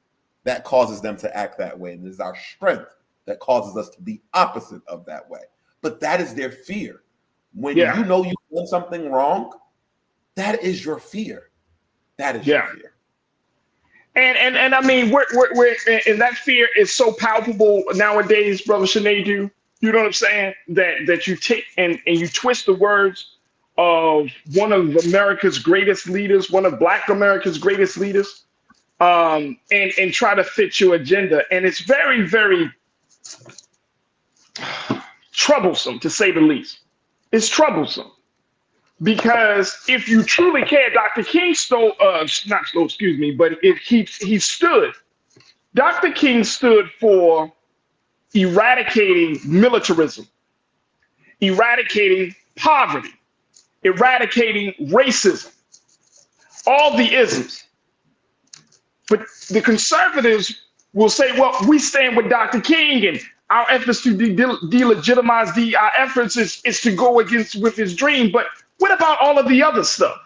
that causes them to act that way. And it is our strength that causes us to be opposite of that way. But that is their fear. When you know you've done something wrong, that is your fear. That is your fear. And I mean, we're and that fear is so palpable nowadays, Brother Shanedu. You know what I'm saying? That you take and you twist the words of one of America's greatest leaders, one of Black America's greatest leaders, and try to fit your agenda. And it's very, very troublesome, to say the least. It's troublesome because if you truly care, Dr. King he stood. Dr. King stood for eradicating militarism, eradicating poverty, eradicating racism, all the isms. But the conservatives will say, well, we stand with Dr. King, and our efforts to delegitimize DEI efforts is to go against with his dream. But what about all of the other stuff?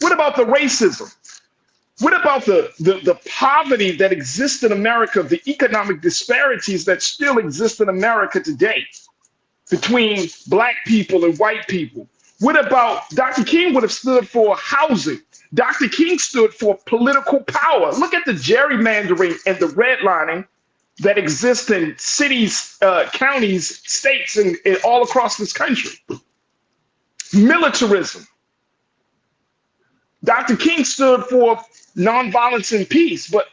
What about the racism? What about the poverty that exists in America, the economic disparities that still exist in America today between Black people and white people? What about Dr. King would have stood for housing? Dr. King stood for political power. Look at the gerrymandering and the redlining that exist in cities, counties, states, and all across this country. Militarism. Dr. King stood for nonviolence and peace, but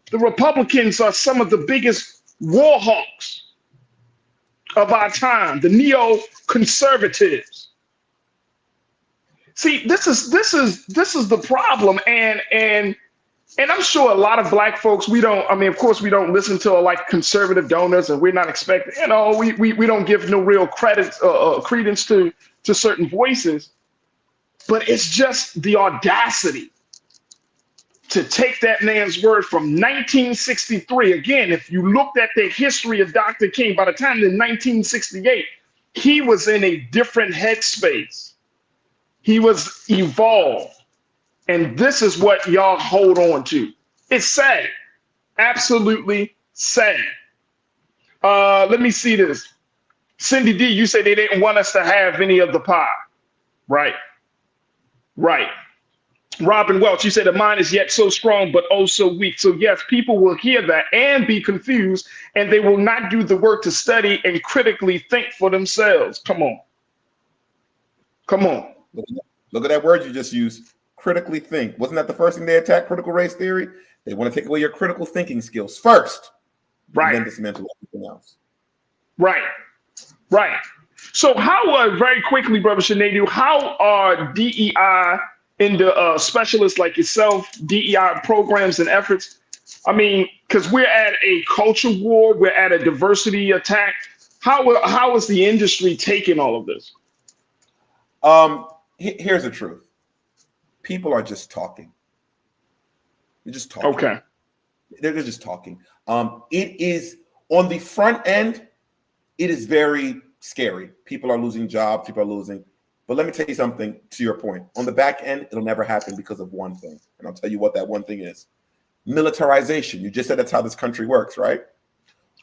the Republicans are some of the biggest war hawks of our time, the neoconservatives. See, this is the problem, and I'm sure a lot of Black folks, of course we don't listen to like conservative donors, and we're not expecting, we don't give no real credence to certain voices, but it's just the audacity to take that man's word from 1963. Again, if you looked at the history of Dr. King, by the time in 1968, he was in a different headspace. He was evolved. And this is what y'all hold on to. It's sad. Absolutely sad. Let me see this. Cindy D, you said they didn't want us to have any of the pie. Right. Right. Robin Welch, you said the mind is yet so strong, but oh so weak. So yes, people will hear that and be confused, and they will not do the work to study and critically think for themselves. Come on. Come on. Look at that word you just used. Critically think. Wasn't that the first thing they attacked? Critical race theory. They want to take away your critical thinking skills first, right? And then dismantle everything else. Right, right. So how, very quickly, Brother Shanadu, how are DEI and the specialists like yourself, DEI programs and efforts? I mean, because we're at a culture war, we're at a diversity attack. How is the industry taking all of this? Here's the truth. People are just talking. They're just talking. Okay. They're just talking. It is on the front end, it is very scary. People are losing jobs, people are losing. But let me tell you something to your point. On the back end, it'll never happen because of one thing. And I'll tell you what that one thing is. Militarization. You just said that's how this country works, right?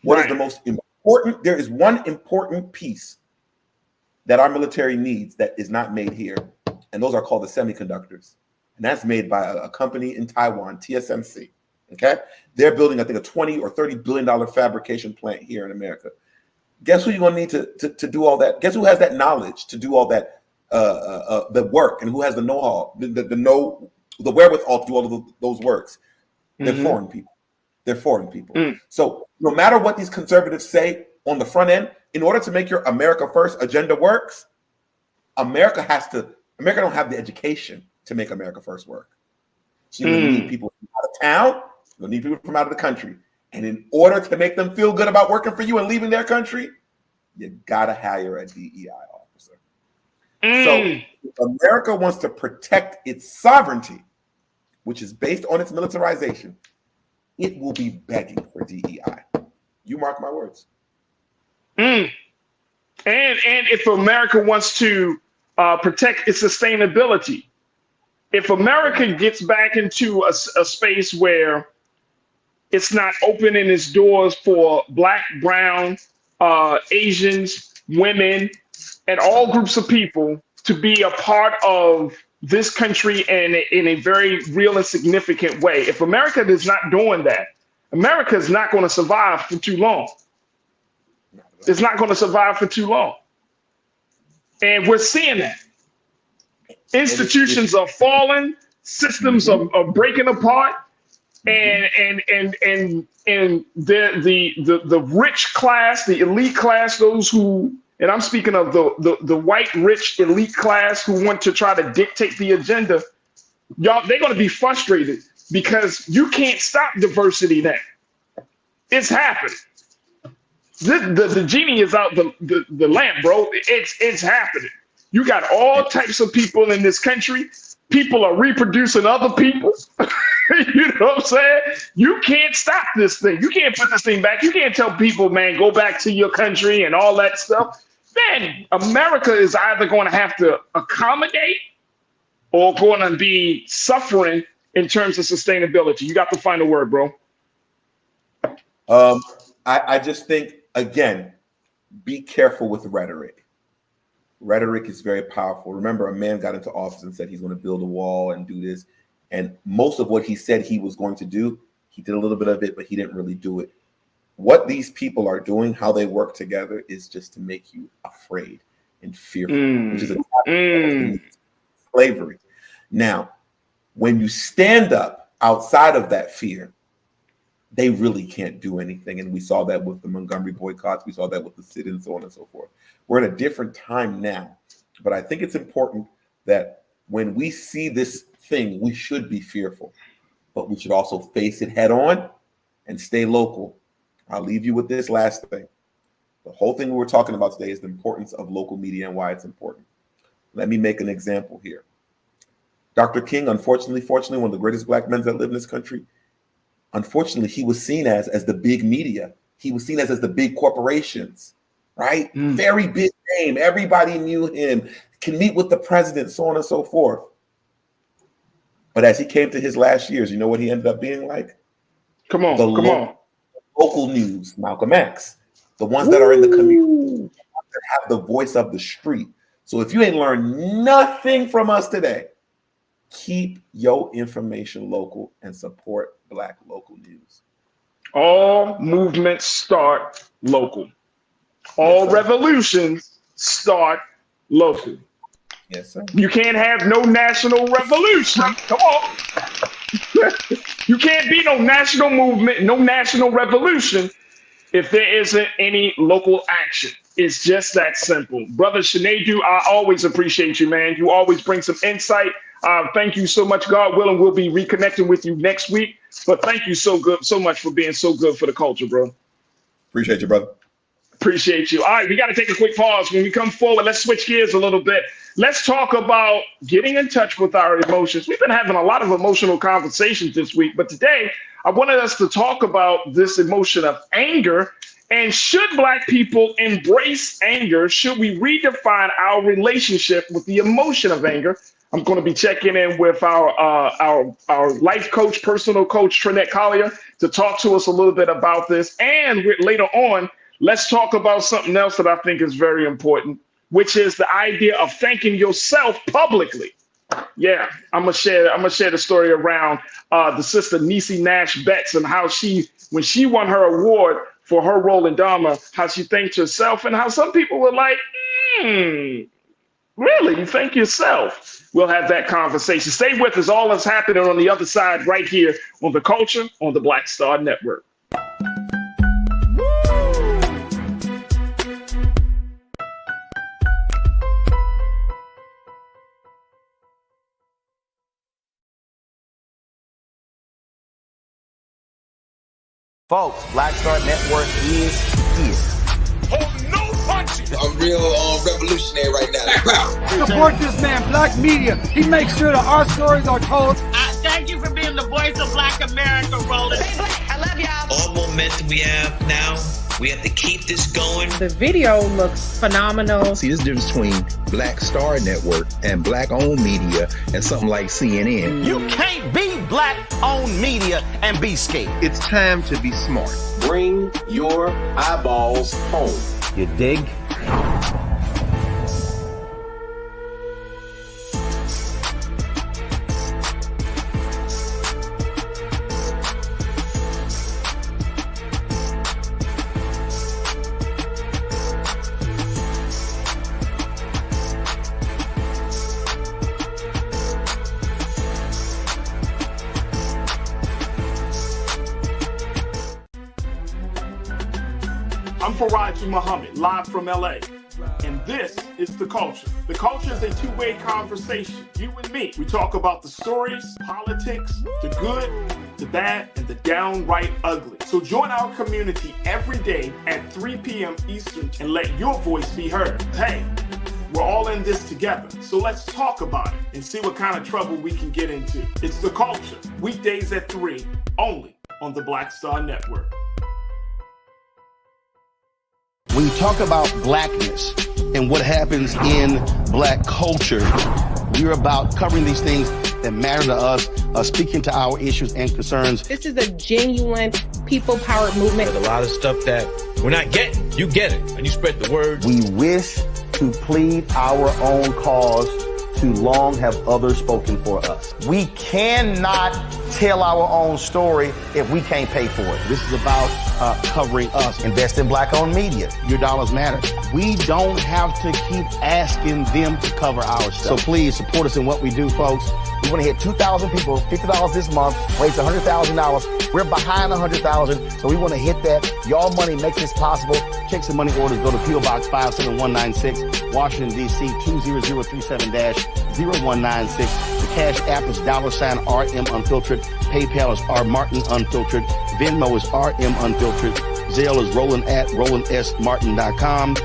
What is the most important? There is one important piece that our military needs that is not made here. And those are called the semiconductors. And that's made by a company in Taiwan, TSMC. Okay? They're building, I think, a $20 or $30 billion fabrication plant here in America. Guess who you're going to need to do all that? Guess who has that knowledge to do all that, the work, and who has the know-how, the wherewithal to do all of those works? They're foreign people. They're foreign people. So no matter what these conservatives say on the front end, in order to make your America First agenda works, America don't have the education to make America First work. So you need people from out of town, you'll need people from out of the country. And in order to make them feel good about working for you and leaving their country, you gotta hire a DEI officer. So if America wants to protect its sovereignty, which is based on its militarization, it will be begging for DEI. You mark my words. And if America wants to protect its sustainability, if America gets back into a space where it's not opening its doors for Black, Brown, Asians, women, and all groups of people to be a part of this country in a very real and significant way. If America is not doing that, America is not going to survive for too long. It's not going to survive for too long. And we're seeing that. Institutions are falling, systems are breaking apart, and the rich class, the elite class, those who, and I'm speaking of the white rich elite class who want to try to dictate the agenda, y'all, they're going to be frustrated because you can't stop diversity now. It's happening. The genie is out the lamp, bro. It's happening. You got all types of people in this country. People are reproducing other people. You know what I'm saying? You can't stop this thing. You can't put this thing back. You can't tell people, man, go back to your country and all that stuff. Then America is either going to have to accommodate or going to be suffering in terms of sustainability. You got the final word, bro. I just think, again, be careful with rhetoric. Rhetoric is very powerful. Remember, a man got into office and said he's going to build a wall and do this. And most of what he said he was going to do, he did a little bit of it, but he didn't really do it. what these people are doing, how they work together, is just to make you afraid and fearful, which is a slavery. Now, when you stand up outside of that fear, they really can't do anything. And we saw that with the Montgomery boycotts. We saw that with the sit-ins, so on and so forth. We're in a different time now. But I think it's important that when we see this thing, we should be fearful, but we should also face it head on and stay local. I'll leave you with this last thing. The whole thing we're talking about today is the importance of local media and why it's important. Let me make an example here. Dr. King, fortunately, one of the greatest Black men that live in this country, unfortunately, he was seen as the big media. He was seen as the big corporations, right? Very big name. Everybody knew him, can meet with the president, so on and so forth. But as he came to his last years, you know what he ended up being like? Come on. Local news, Malcolm X, the ones that are in the community, that have the voice of the street. So if you ain't learned nothing from us today, keep your information local and support Black local news. All movements start local. All revolutions start local. Yes, sir. You can't have no national revolution. Come on. You can't be no national movement, no national revolution if there isn't any local action. It's just that simple. Brother Sinedu, I always appreciate you, man. You always bring some insight. Thank you so much. God willing, we'll be reconnecting with you next week. But thank you so much for being so good for the culture, bro. Appreciate you, brother. Appreciate you. All right, we got to take a quick pause. When we come forward, let's switch gears a little bit. Let's talk about getting in touch with our emotions. We've been having a lot of emotional conversations this week, but today I wanted us to talk about this emotion of anger. And should Black people embrace anger? Should we redefine our relationship with the emotion of anger? I'm going to be checking in with our life coach, personal coach, Trinette Collier, to talk to us a little bit about this. And later on, let's talk about something else that I think is very important, which is the idea of thanking yourself publicly. Yeah, I'm gonna share the story around the sister Niecy Nash Betts and how when she won her award for her role in Dharma, how she thanked herself, and how some people were like, really, you thank yourself? We'll have that conversation. Stay with us. All that's happening on the other side right here on The Culture on the Black Star Network. Folks, Black Star Network is here. Hold no punches. I'm real revolutionary right now. Support this man, Black Media. He makes sure that our stories are told. Thank you for being the voice of Black America, Roland. Stay black. I love y'all. All momentum we have now, we have to keep this going. The video looks phenomenal. See, there's a difference between Black Star Network and Black-owned media and something like CNN. You can't be Black-owned media and be scared. It's time to be smart. Bring your eyeballs home. You dig? I'm Farajii Muhammad, live from LA. And this is The Culture. The Culture is a two-way conversation. You and me. We talk about the stories, politics, the good, the bad, and the downright ugly. So join our community every day at 3 p.m. Eastern and let your voice be heard. Hey, we're all in this together. So let's talk about it and see what kind of trouble we can get into. It's The Culture, weekdays at 3, only on the Black Star Network. When you talk about blackness and what happens in Black culture, we're about covering these things that matter to us, speaking to our issues and concerns. This is a genuine people-powered movement. There's a lot of stuff that we're not getting. You get it, and you spread the word. We wish to plead our own cause too long have others spoken for us. We cannot tell our own story if we can't pay for it. This is about covering us. Invest in Black-owned media. Your dollars matter. We don't have to keep asking them to cover our stuff. So please support us in what we do, folks. We want to hit 2,000 people, $50 this month, raise $100,000. We're behind 100,000, so we want to hit that. Y'all money makes this possible. Check some money orders. Go to P.O. Box 57196, Washington, D.C. 20037-0196. The Cash App is $RM Unfiltered. PayPal is R Martin Unfiltered. Venmo is RM Unfiltered. Zelle is Roland at RolandSMartin.com.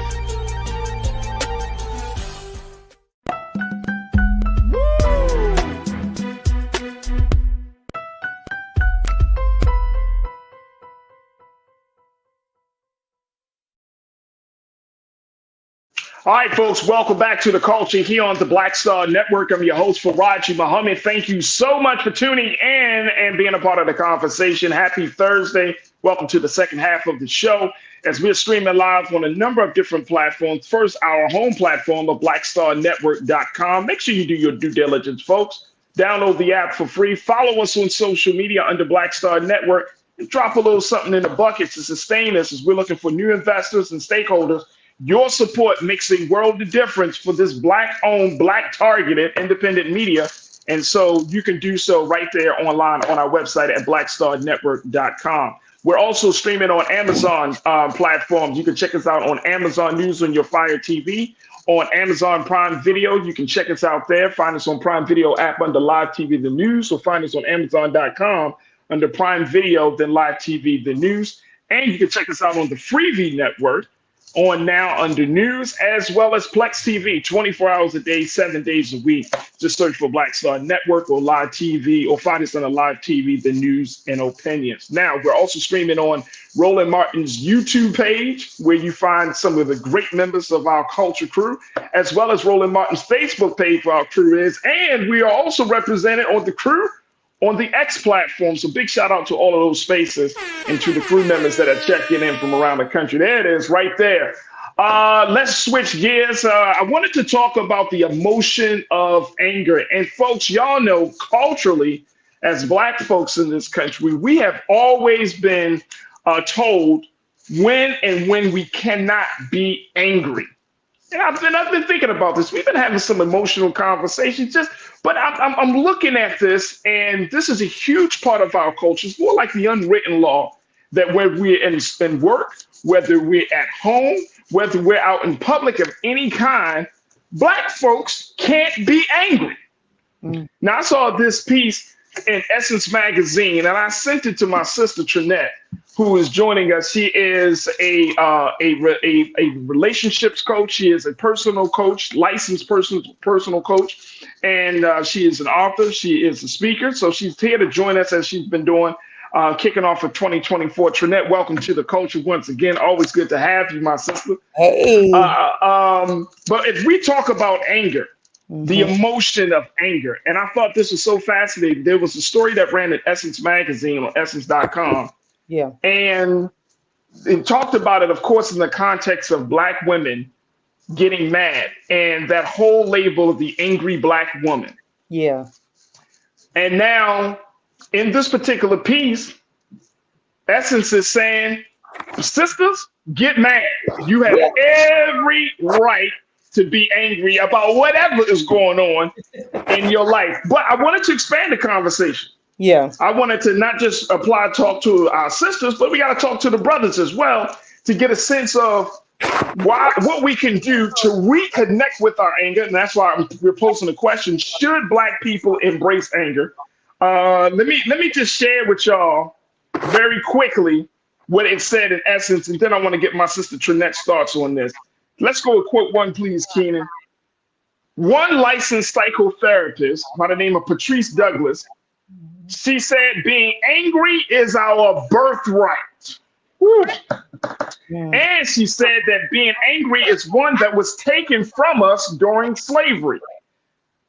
All right, folks, welcome back to The Culture here on the Black Star Network. I'm your host, Farajii Muhammad. Thank you so much for tuning in and being a part of the conversation. Happy Thursday. Welcome to the second half of the show as we're streaming live on a number of different platforms. First, our home platform of blackstarnetwork.com. Make sure you do your due diligence, folks. Download the app for free. Follow us on social media under Black Star Network and drop a little something in the bucket to sustain us as we're looking for new investors and stakeholders. Your support makes a world of difference for this Black-owned, Black-targeted independent media. And so you can do so right there online on our website at blackstarnetwork.com. We're also streaming on Amazon platforms. You can check us out on Amazon News on your Fire TV, on Amazon Prime Video. You can check us out there. Find us on Prime Video app under Live TV The News, or find us on Amazon.com under Prime Video, then Live TV The News. And you can check us out on the Freevee Network on now under News, as well as Plex TV, 24 hours a day, 7 days a week. Just search for Black Star Network or Live TV, or find us on a Live TV, The News and Opinions. Now, we're also streaming on Roland Martin's YouTube page, where you find some of the great members of our culture crew, as well as Roland Martin's Facebook page where our crew is. And we are also represented on the crew on the X platform. So big shout out to all of those spaces and to the crew members that are checking in from around the country. There it is right there. Let's switch gears. I wanted to talk about the emotion of anger. And folks, y'all know culturally, as Black folks in this country, we have always been told when we cannot be angry. And I've been thinking about this. We've been having some emotional conversations, but I'm looking at this, and this is a huge part of our culture. It's more like the unwritten law that when we're in work, whether we're at home, whether we're out in public of any kind, Black folks can't be angry. Now, I saw this piece in Essence Magazine, and I sent it to my sister Trinette, who is joining us. She is a relationships coach. She is a personal coach, licensed personal coach, and she is an author. She is a speaker. So she's here to join us as she's been doing, kicking off for 2024. Trinette, welcome to the culture once again. Always good to have you, my sister. Hey. But if we talk about anger, the emotion of anger, and I thought this was so fascinating. There was a story that ran at Essence Magazine on essence.com. Yeah. And it talked about it, of course, in the context of Black women getting mad and that whole label of the angry Black woman. Yeah. And now in this particular piece, Essence is saying, sisters, get mad. You have every right to be angry about whatever is going on in your life. But I wanted to expand the conversation. Yeah. I wanted to not just talk to our sisters, but we got to talk to the brothers as well to get a sense of what we can do to reconnect with our anger. And that's why we're posing the question, should Black people embrace anger? Let me just share with y'all very quickly what it said in Essence, and then I want to get my sister Trinette's thoughts on this. Let's go with quote one, please, Keenan. One licensed psychotherapist by the name of Patrice Douglas, she said, being angry is our birthright. Woo. Yeah. And she said that being angry is one that was taken from us during slavery.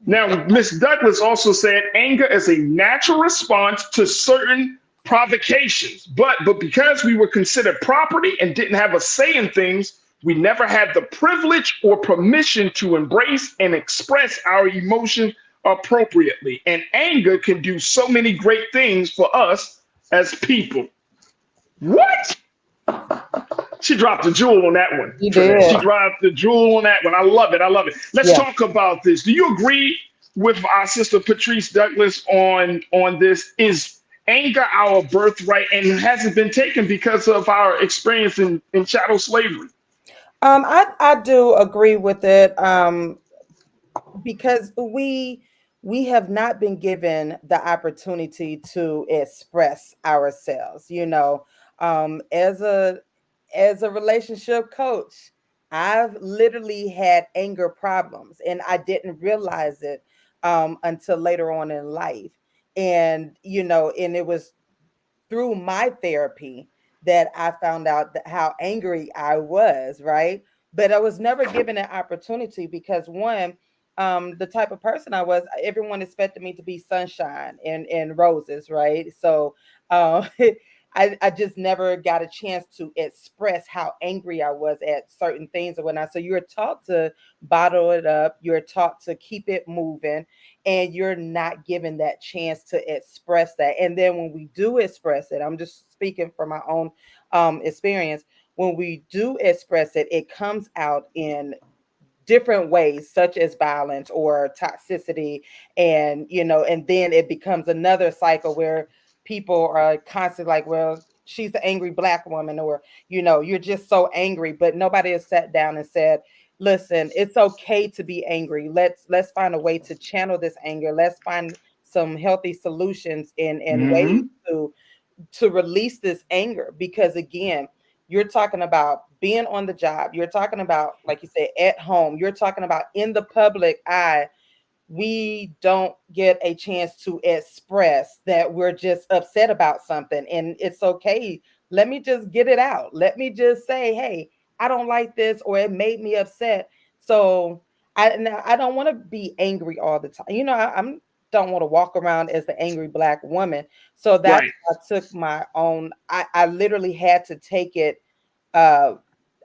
Now, Ms. Douglas also said anger is a natural response to certain provocations, but because we were considered property and didn't have a say in things, We never had the privilege or permission to embrace and express our emotion appropriately. And anger can do so many great things for us as people. What? She dropped a jewel on that one. You did. She dropped the jewel on that one. I love it. I love it. Let's talk about this. Do you agree with our sister Patrice Douglas on this? Is anger our birthright, and has it been taken because of our experience in chattel slavery? I do agree with it, because we have not been given the opportunity to express ourselves. You know, as a relationship coach, I've literally had anger problems, and I didn't realize it until later on in life. And you know, and it was through my therapy that I found out how angry I was, right? But I was never given an opportunity because one, the type of person I was, everyone expected me to be sunshine and roses, right? So I just never got a chance to express how angry I was at certain things and whatnot. So you're taught to bottle it up, you're taught to keep it moving, and you're not given that chance to express that. And then when we do express it, I'm just speaking from my own experience, when we do express it, it comes out in different ways, such as violence or toxicity. And, you know, and then it becomes another cycle where people are constantly like, well, she's the angry Black woman, or, you know, you're just so angry. But nobody has sat down and said, listen, it's okay to be angry. Let's find a way to channel this anger. Let's find some healthy solutions and ways to release this anger. Because again, you're talking about being on the job. You're talking about, like you said, at home. You're talking about in the public eye. We don't get a chance to express that we're just upset about something. And it's okay. Let me just get it out. Let me just say, hey, I don't like this, or it made me upset. So I don't want to be angry all the time. You know, I don't want to walk around as the angry Black woman. So that's why I took my own, I literally had to take it.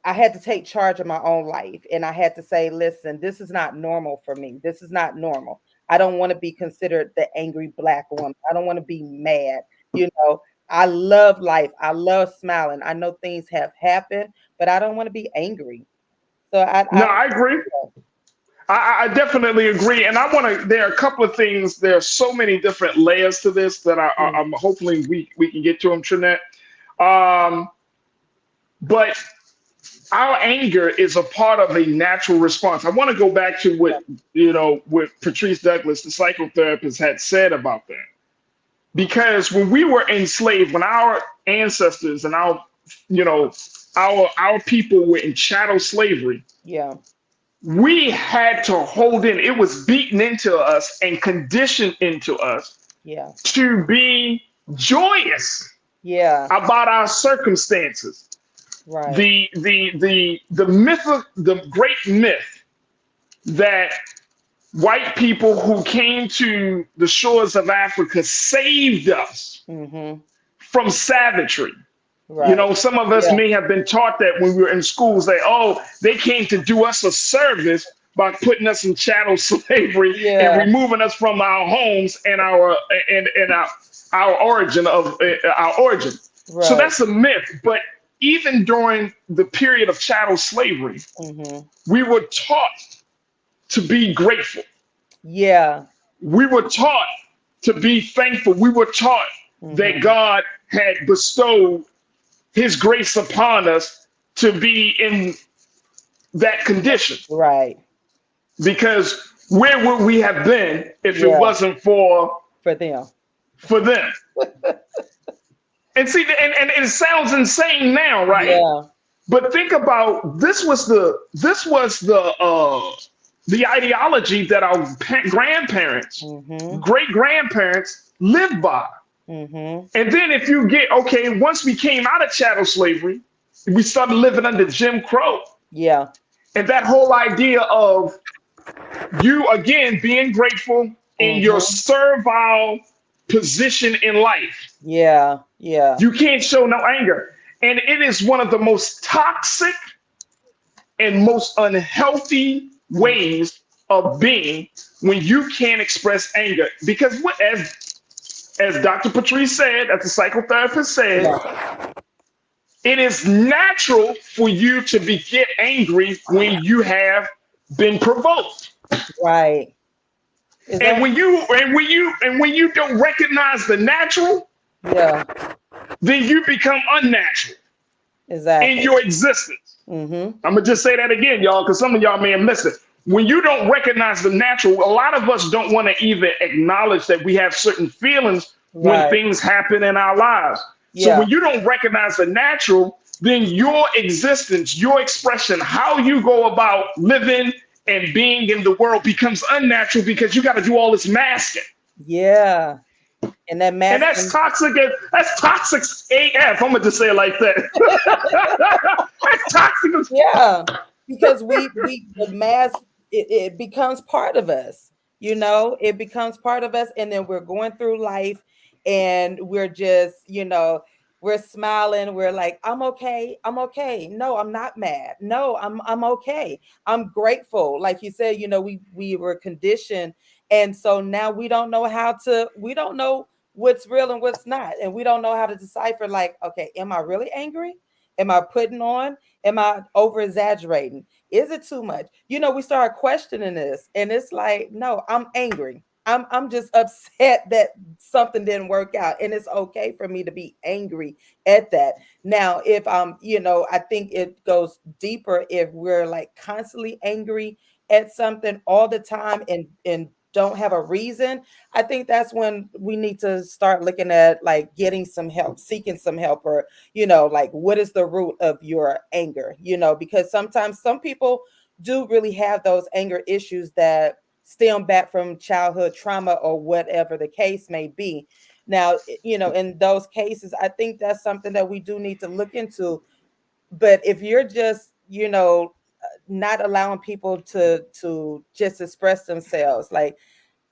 I had to take charge of my own life, and I had to say, listen, this is not normal for me. This is not normal. I don't want to be considered the angry Black woman. I don't want to be mad. You know, I love life. I love smiling. I know things have happened, but I don't want to be angry. So I agree. I definitely agree. And there are a couple of things. There are so many different layers to this that I'm hopefully we can get to them, Trinette. But our anger is a part of a natural response. I want to go back to what Patrice Douglas, the psychotherapist, had said about that. Because when we were enslaved, when our ancestors and our people were in chattel slavery, we had to hold in. It was beaten into us and conditioned into us to be joyous about our circumstances. Right. The great myth that white people who came to the shores of Africa saved us from savagery. Right. You know, some of us may have been taught that when we were in schools, they came to do us a service by putting us in chattel slavery and removing us from our homes and our origin of our origin. Right. So that's a myth. But even during the period of chattel slavery, we were taught to be grateful. Yeah. We were taught to be thankful. We were taught that God had bestowed his grace upon us to be in that condition. Right. Because where would we have been if it wasn't for them? For them. And see, and it sounds insane now, right? Yeah. But think about this was the ideology that our grandparents, great grandparents lived by. And then if you get once we came out of chattel slavery, we started living under Jim Crow. Yeah. And that whole idea of you again being grateful in your servile position in life. Yeah. Yeah. You can't show no anger. And it is one of the most toxic and most unhealthy ways of being when you can't express anger. Because what, as Dr. Patrice said, as the psychotherapist said, it is natural for you to get angry when you have been provoked. Right. And when you don't recognize the natural, then you become unnatural in your existence. I'm gonna just say that again, y'all, because some of y'all may have missed it. When you don't recognize the natural, a lot of us don't want to even acknowledge that we have certain feelings when things happen in our lives. So when you don't recognize the natural, then your existence, your expression, how you go about living and being in the world becomes unnatural because you got to do all this masking. Yeah. And that masking. And that's toxic. That's toxic AF. I'm gonna just say it like that. That's toxic. Yeah. Because the mask, it becomes part of us. You know, it becomes part of us, and then we're going through life and we're just, you know, we're smiling. We're like, I'm okay. I'm okay. No, I'm not mad. No, I'm okay. I'm grateful. Like you said, you know, we were conditioned. And so now we don't know we don't know what's real and what's not. And we don't know how to decipher, like, okay, am I really angry? Am I putting on? Am I over exaggerating? Is it too much? You know, we start questioning this, and it's like, no, I'm angry. I'm just upset that something didn't work out, and it's okay for me to be angry at that. Now, if you know, I think it goes deeper if we're like constantly angry at something all the time and don't have a reason. I think that's when we need to start looking at like getting some help, seeking some help, or, you know, like what is the root of your anger, you know, because sometimes some people do really have those anger issues that stem back from childhood trauma or whatever the case may be. Now, you know, in those cases, I think that's something that we do need to look into. But if you're just, you know, not allowing people to just express themselves, like,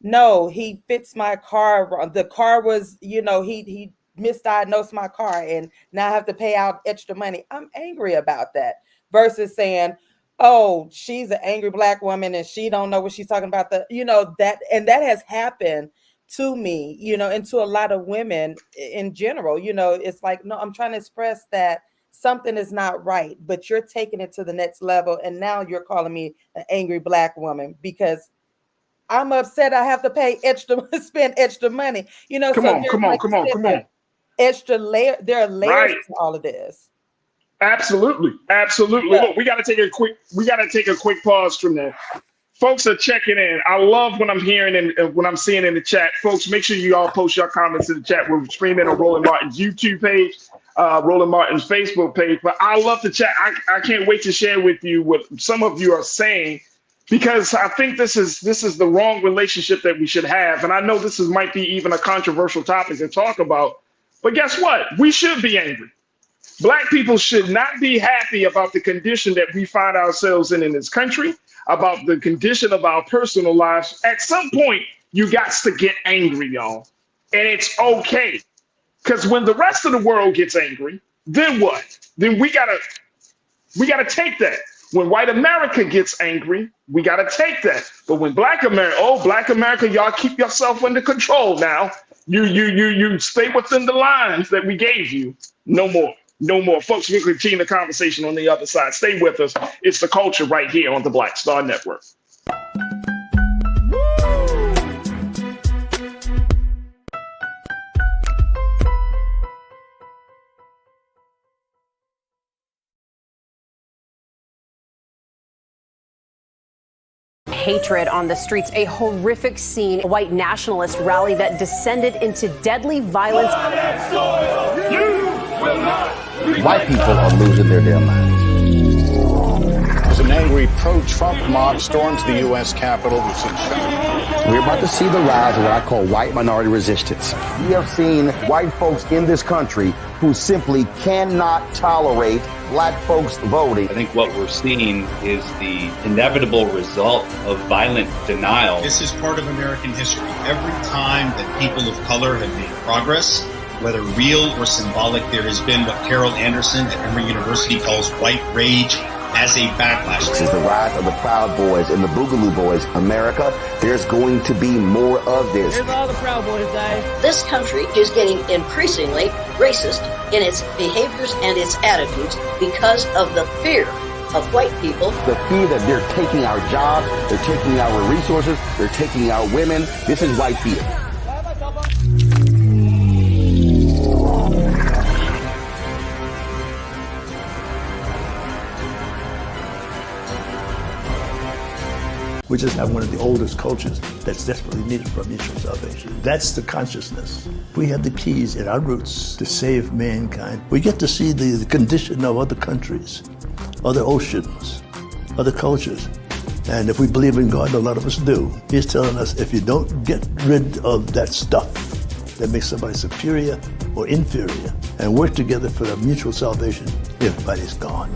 no, he fixed my car wrong. The car was, you know, he misdiagnosed my car and now I have to pay out extra money. I'm angry about that versus saying, oh, she's an angry Black woman and she don't know what she's talking about. You know, that has happened to me, you know, and to a lot of women in general. You know, it's like, no, I'm trying to express that something is not right, but you're taking it to the next level. And now you're calling me an angry Black woman because I'm upset I have to pay spend extra money. You know, come on. Extra layer. There are layers to all of this. Absolutely. Yeah. Look, we got to take a quick pause from there. Folks are checking in. I love what I'm hearing and what I'm seeing in the chat. Folks, make sure you all post your comments in the chat. We're streaming on Roland Martin's YouTube page, Roland Martin's Facebook page. But I love the chat. I can't wait to share with you what some of you are saying, because I think this is the wrong relationship that we should have. And I know this might be even a controversial topic to talk about. But guess what? We should be angry. Black people should not be happy about the condition that we find ourselves in this country, about the condition of our personal lives. At some point, you got to get angry, y'all. And it's okay. Because when the rest of the world gets angry, then what? Then we gotta take that. When white America gets angry, we gotta take that. But when Black America, y'all keep yourself under control now. You stay within the lines that we gave you. No more. Folks, we'll continue the conversation on the other side. Stay with us. It's The Culture right here on the Black Star Network. Hatred on the streets, a horrific scene, a white nationalist rally that descended into deadly violence. White people are losing their damn minds. An angry pro-Trump mob storms the U.S. Capitol. We're about to see the rise of what I call white minority resistance. We have seen white folks in this country who simply cannot tolerate Black folks voting. I think what we're seeing is the inevitable result of violent denial. This is part of American history. Every time that people of color have made progress, whether real or symbolic, there has been what Carol Anderson at Emory University calls white rage as a backlash. This is the rise of the Proud Boys and the Boogaloo Boys. America, there's going to be more of this. Here's all the Proud Boys, guys. This country is getting increasingly racist in its behaviors and its attitudes because of the fear of white people. The fear that they're taking our jobs, they're taking our resources, they're taking our women. This is white fear. We just have one of the oldest cultures that's desperately needed for mutual salvation. That's the consciousness. We have the keys in our roots to save mankind. We get to see the condition of other countries, other oceans, other cultures. And if we believe in God, a lot of us do, He's telling us if you don't get rid of that stuff that makes somebody superior or inferior and work together for the mutual salvation, everybody's gone.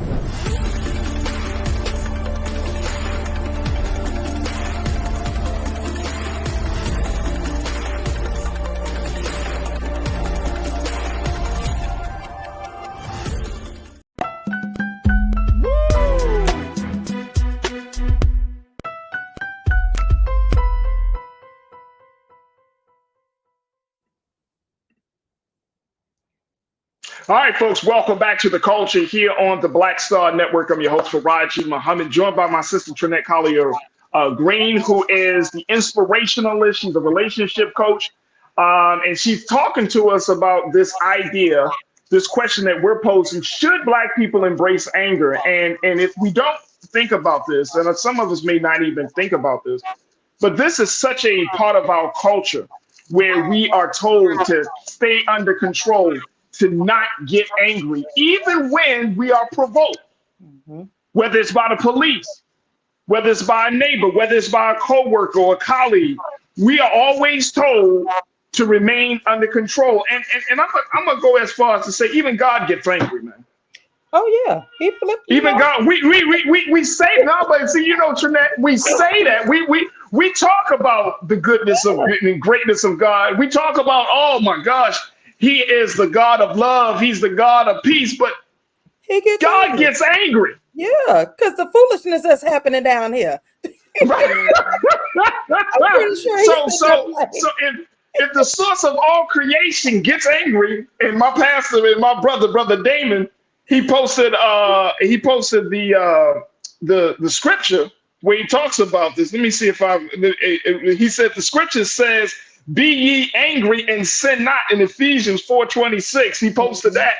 All right, folks, welcome back to The Culture here on the Black Star Network. I'm your host, Farajii Muhammad, joined by my sister, Trinette Collier Green, who is the inspirationalist. She's a relationship coach, and she's talking to us about this idea, this question that we're posing: should Black people embrace anger? And if we don't think about this, and some of us may not even think about this, but this is such a part of our culture where we are told to stay under control, to not get angry, even when we are provoked, whether it's by the police, whether it's by a neighbor, whether it's by a coworker or a colleague. We are always told to remain under control. And I'm gonna go as far as to say, even God gets angry, man. Oh yeah, he flipped. Even God, we say no, but see, you know, Trinette, we say that we talk about the goodness of and greatness of God. We talk about, oh my gosh, He is the God of love. He's the God of peace, but God gets angry. Yeah, because the foolishness that's happening down here. Right. I'm pretty sure So if the source of all creation gets angry, and my pastor and my brother Damon, he posted the scripture where he talks about this. Let me see if he said the scripture says, "Be ye angry and sin not," in Ephesians 4:26. He posted that.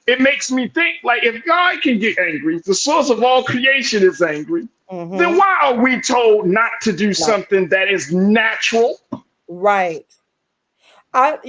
It makes me think, like, if God can get angry, the source of all creation is angry, then why are we told not to do something that is natural? Right. As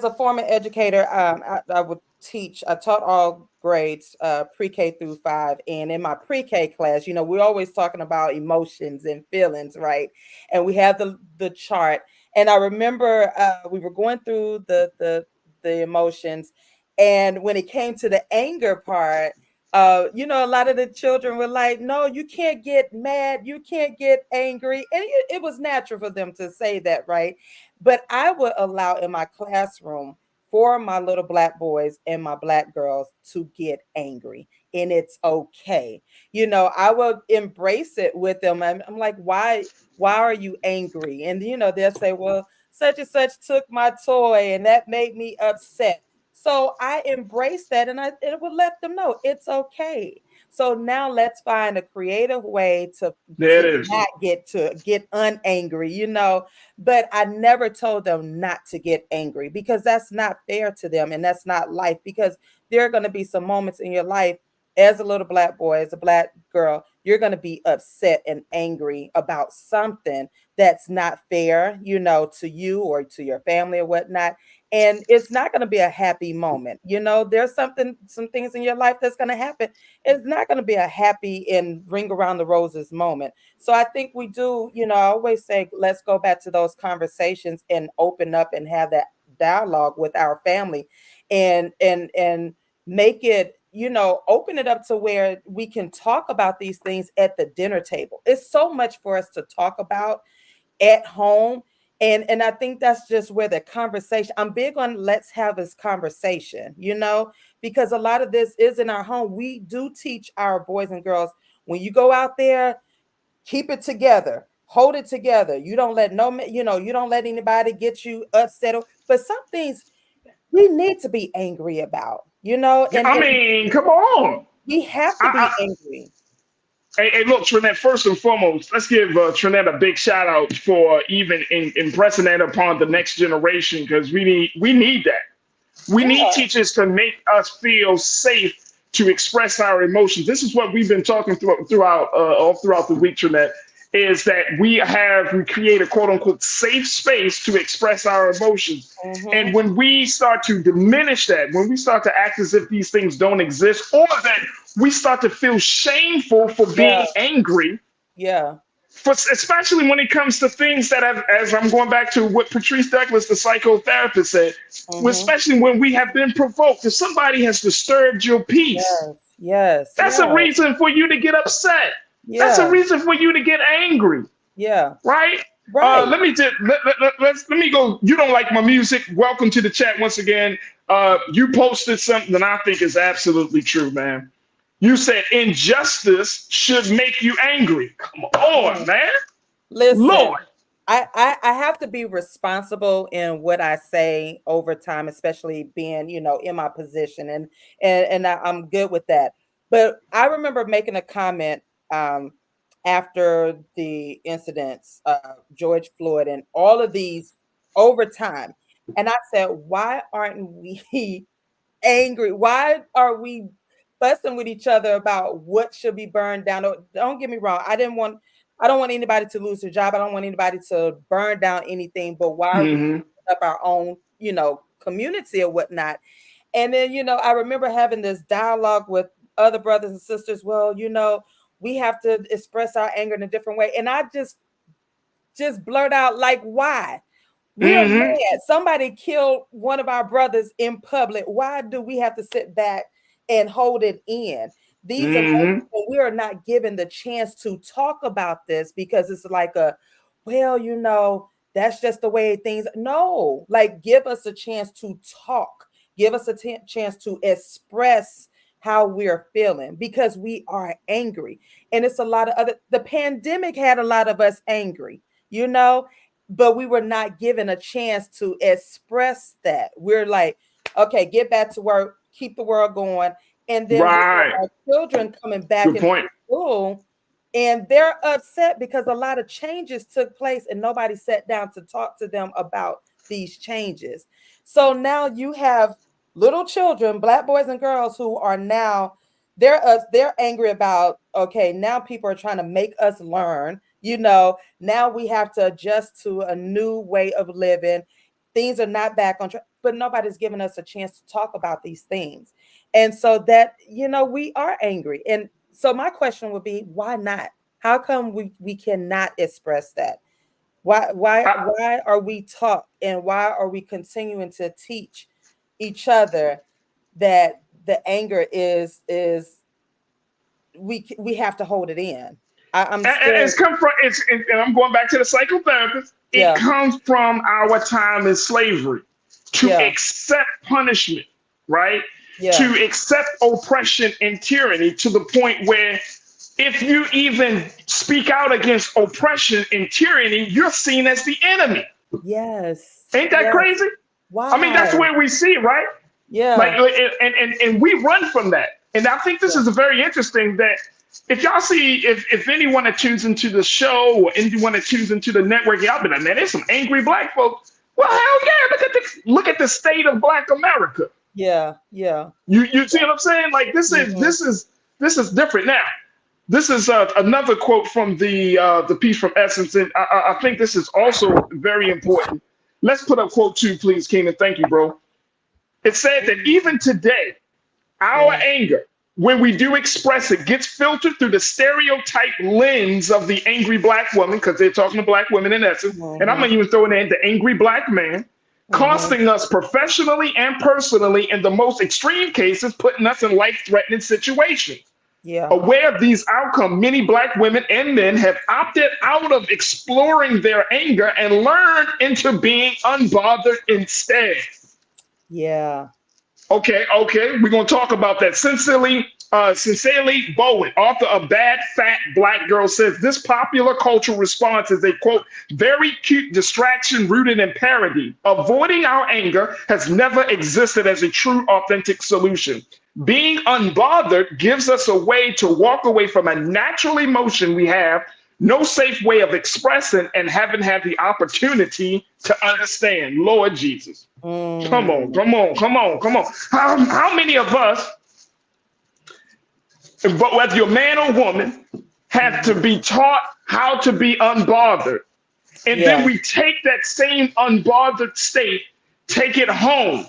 a former educator, I would teach. I taught all grades, pre-K through 5, and in my pre-K class, we're always talking about emotions and feelings, right? And we have the chart. And I remember we were going through the emotions, and when it came to the anger part, a lot of the children were like, "No, you can't get mad, you can't get angry," and it was natural for them to say that, right? But I would allow in my classroom for my little Black boys and my Black girls to get angry, and it's okay. I will embrace it with them. I'm like, why are you angry? And they'll say, well, such and such took my toy and that made me upset. So I embrace that, and it would let them know it's okay. So now let's find a creative way to not get unangry, But I never told them not to get angry, because that's not fair to them, and that's not life. Because there are going to be some moments in your life as a little Black boy, as a Black girl, you're going to be upset and angry about something that's not fair, to you or to your family or whatnot. And it's not going to be a happy moment. There's some things in your life that's going to happen. It's not going to be a happy and ring around the roses moment. So I think we do, I always say, let's go back to those conversations and open up and have that dialogue with our family and make it, open it up to where we can talk about these things at the dinner table. It's so much for us to talk about at home. And I think that's just where the conversation, I'm big on let's have this conversation, you know, because a lot of this is in our home. We do teach our boys and girls, when you go out there, keep it together, hold it together. You don't let you don't let anybody get you upset. But some things we need to be angry about, you know. And I mean, come on. We have to be angry. Hey, look, Trinette, first and foremost, let's give Trinette a big shout out for even impressing that upon the next generation, because we need that. We need teachers to make us feel safe to express our emotions. This is what we've been talking throughout all throughout the week, Trinette, is that we create a quote unquote safe space to express our emotions. And when we start to diminish that, when we start to act as if these things don't exist, or that we start to feel shameful for being angry. Yeah. Especially when it comes to things that have, as I'm going back to what Patrice Douglas, the psychotherapist, said, especially when we have been provoked, if somebody has disturbed your peace, that's a reason for you to get upset. That's a reason for you to get angry. Yeah. Right? Right. Let me go. You don't like my music. Welcome to the chat once again. You posted something that I think is absolutely true, man. You said injustice should make you angry. Come on, man. Listen, Lord. I have to be responsible in what I say over time, especially being, you know, in my position, and I'm good with that. But I remember making a comment after the incidents, George Floyd and all of these over time. And I said, why aren't we angry? Why are we fussing with each other about what should be burned down? Don't get me wrong. I don't want anybody to lose their job. I don't want anybody to burn down anything, but why are we up our own, you know, community or whatnot? And then, you know, I remember having this dialogue with other brothers and sisters. Well, you know, we have to express our anger in a different way. And I just blurt out, like, why? We're mad. Somebody killed one of our brothers in public. Why do we have to sit back and hold it in? These emotions, we are not given the chance to talk about this because it's like well, you know, that's just the way things. No, like, give us a chance to talk. Give us a chance to express how we're feeling, because we are angry. And it's a lot of the pandemic had a lot of us angry, you know, but we were not given a chance to express that. We're like, okay, get back to work, keep the world going. And then our children coming back into school, and they're upset because a lot of changes took place and nobody sat down to talk to them about these changes. So now you have little children, Black boys and girls, who are now, they're angry about, okay, now people are trying to make us learn, you know, now we have to adjust to a new way of living. Things are not back on track, but nobody's giving us a chance to talk about these things. And so that, you know, we are angry. And so my question would be, why not? How come we cannot express that? Why are we taught, and why are we continuing to teach each other that the anger is we have to hold it in? And I'm going back to the psychotherapist. It comes from our time in slavery to accept punishment, right? To accept oppression and tyranny, to the point where if you even speak out against oppression and tyranny, you're seen as the enemy. Yes. Ain't that crazy? Wow. I mean, that's where we see it, right? Yeah. Like, and we run from that. And I think this is very interesting that if y'all see, if anyone that tunes into the show or anyone that tunes into the network, y'all be like, man, there's some angry Black folks. Well, hell yeah, look at the state of Black America. Yeah, yeah. You see what I'm saying? Like, this is different. Now, this is another quote from the piece from Essence, and I think this is also very important. Let's put up quote 2, please, Keenan. Thank you, bro. It said that even today, our anger, when we do express it, gets filtered through the stereotype lens of the angry Black woman, because they're talking to Black women in essence. And I'm going to even throw in the angry Black man, costing us professionally and personally, in the most extreme cases, putting us in life-threatening situations. Yeah. Aware of these outcomes, many Black women and men have opted out of exploring their anger and learned into being unbothered instead. Yeah. Okay, we're gonna talk about that. Sincerely Bowen, author of Bad Fat Black Girl, says this popular cultural response is a quote, very cute distraction rooted in parody. Avoiding our anger has never existed as a true, authentic solution. Being unbothered gives us a way to walk away from a natural emotion we have no safe way of expressing and haven't had the opportunity to understand. Lord Jesus. Come on. How many of us, but whether you're man or woman, have to be taught how to be unbothered? And then we take that same unbothered state, take it home,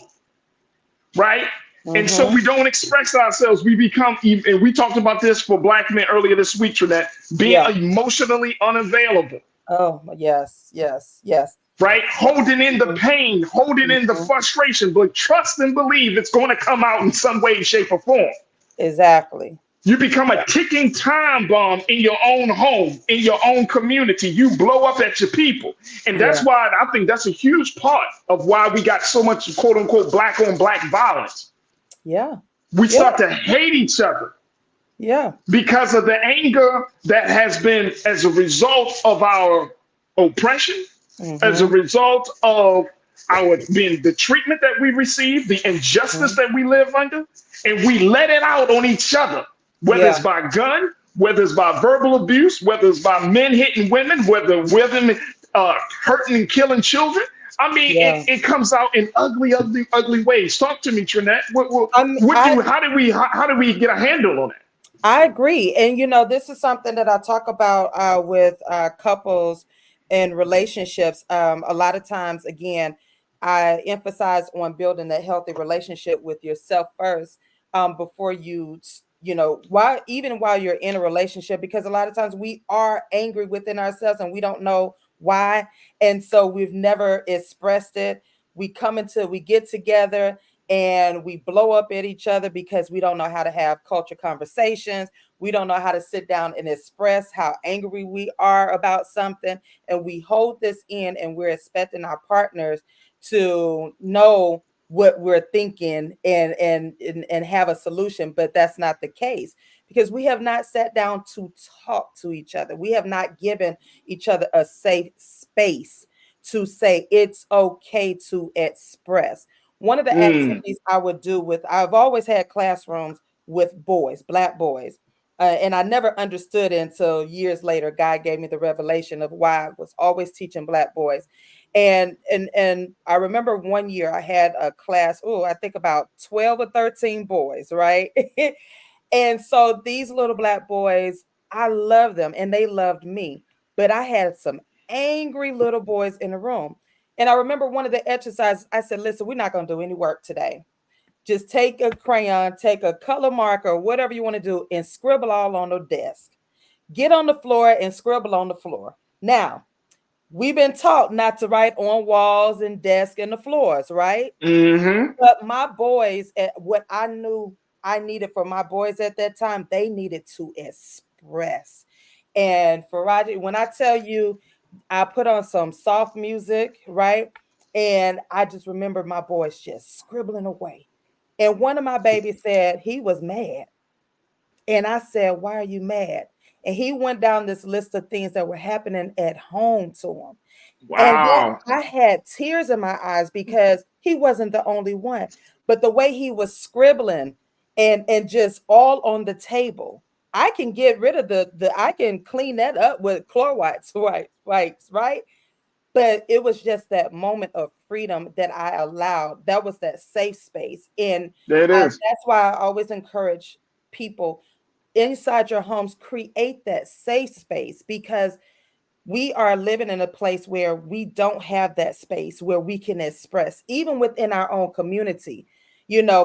right? And so we don't express ourselves. We become, and we talked about this for Black men earlier this week, Trinette, being emotionally unavailable. Oh, yes. Right? Holding in the pain, holding in the frustration, but trust and believe it's going to come out in some way, shape, or form. Exactly. You become a ticking time bomb in your own home, in your own community. You blow up at your people. And that's why I think that's a huge part of why we got so much quote unquote Black on Black violence. Yeah. We start to hate each other. Yeah. Because of the anger that has been as a result of our oppression, as a result of the treatment that we receive, the injustice that we live under, and we let it out on each other, whether it's by gun, whether it's by verbal abuse, whether it's by men hitting women, whether women hurting and killing children. I mean, it comes out in ugly ways. Talk to me, Trinette. How do we get a handle on that? I agree. And, this is something that I talk about with couples and relationships. A lot of times, again, I emphasize on building a healthy relationship with yourself first before while you're in a relationship, because a lot of times we are angry within ourselves and we don't know why. And so we've never expressed it. We get together and we blow up at each other because we don't know how to have culture conversations. We don't know how to sit down and express how angry we are about something. And we hold this in and we're expecting our partners to know what we're thinking and have a solution. But that's not the case, because we have not sat down to talk to each other. We have not given each other a safe space to say it's okay to express. One of the activities I would do I've always had classrooms with boys, Black boys. And I never understood it until years later. God gave me the revelation of why I was always teaching Black boys. And I remember one year I had a class, I think about 12 or 13 boys, right? And so these little Black boys, I loved them and they loved me. But I had some angry little boys in the room. And I remember one of the exercises, I said, listen, we're not going to do any work today. Just take a crayon, take a color marker, whatever you want to do, and scribble all on the desk. Get on the floor and scribble on the floor. Now, we've been taught not to write on walls and desks and the floors, right? But my boys, what I knew I needed for my boys at that time, they needed to express. And Farajii, when I tell you, I put on some soft music, right? And I just remember my boys just scribbling away. And one of my babies said he was mad. And I said, why are you mad? And he went down this list of things that were happening at home to him. Wow. And I had tears in my eyes because he wasn't the only one. But the way he was scribbling and just all on the table, I can get rid of I can clean that up with Clorox wipes, right? But it was just that moment of freedom that I allowed. That was that safe space. And that's why I always encourage people inside your homes, create that safe space, because we are living in a place where we don't have that space where we can express, even within our own community.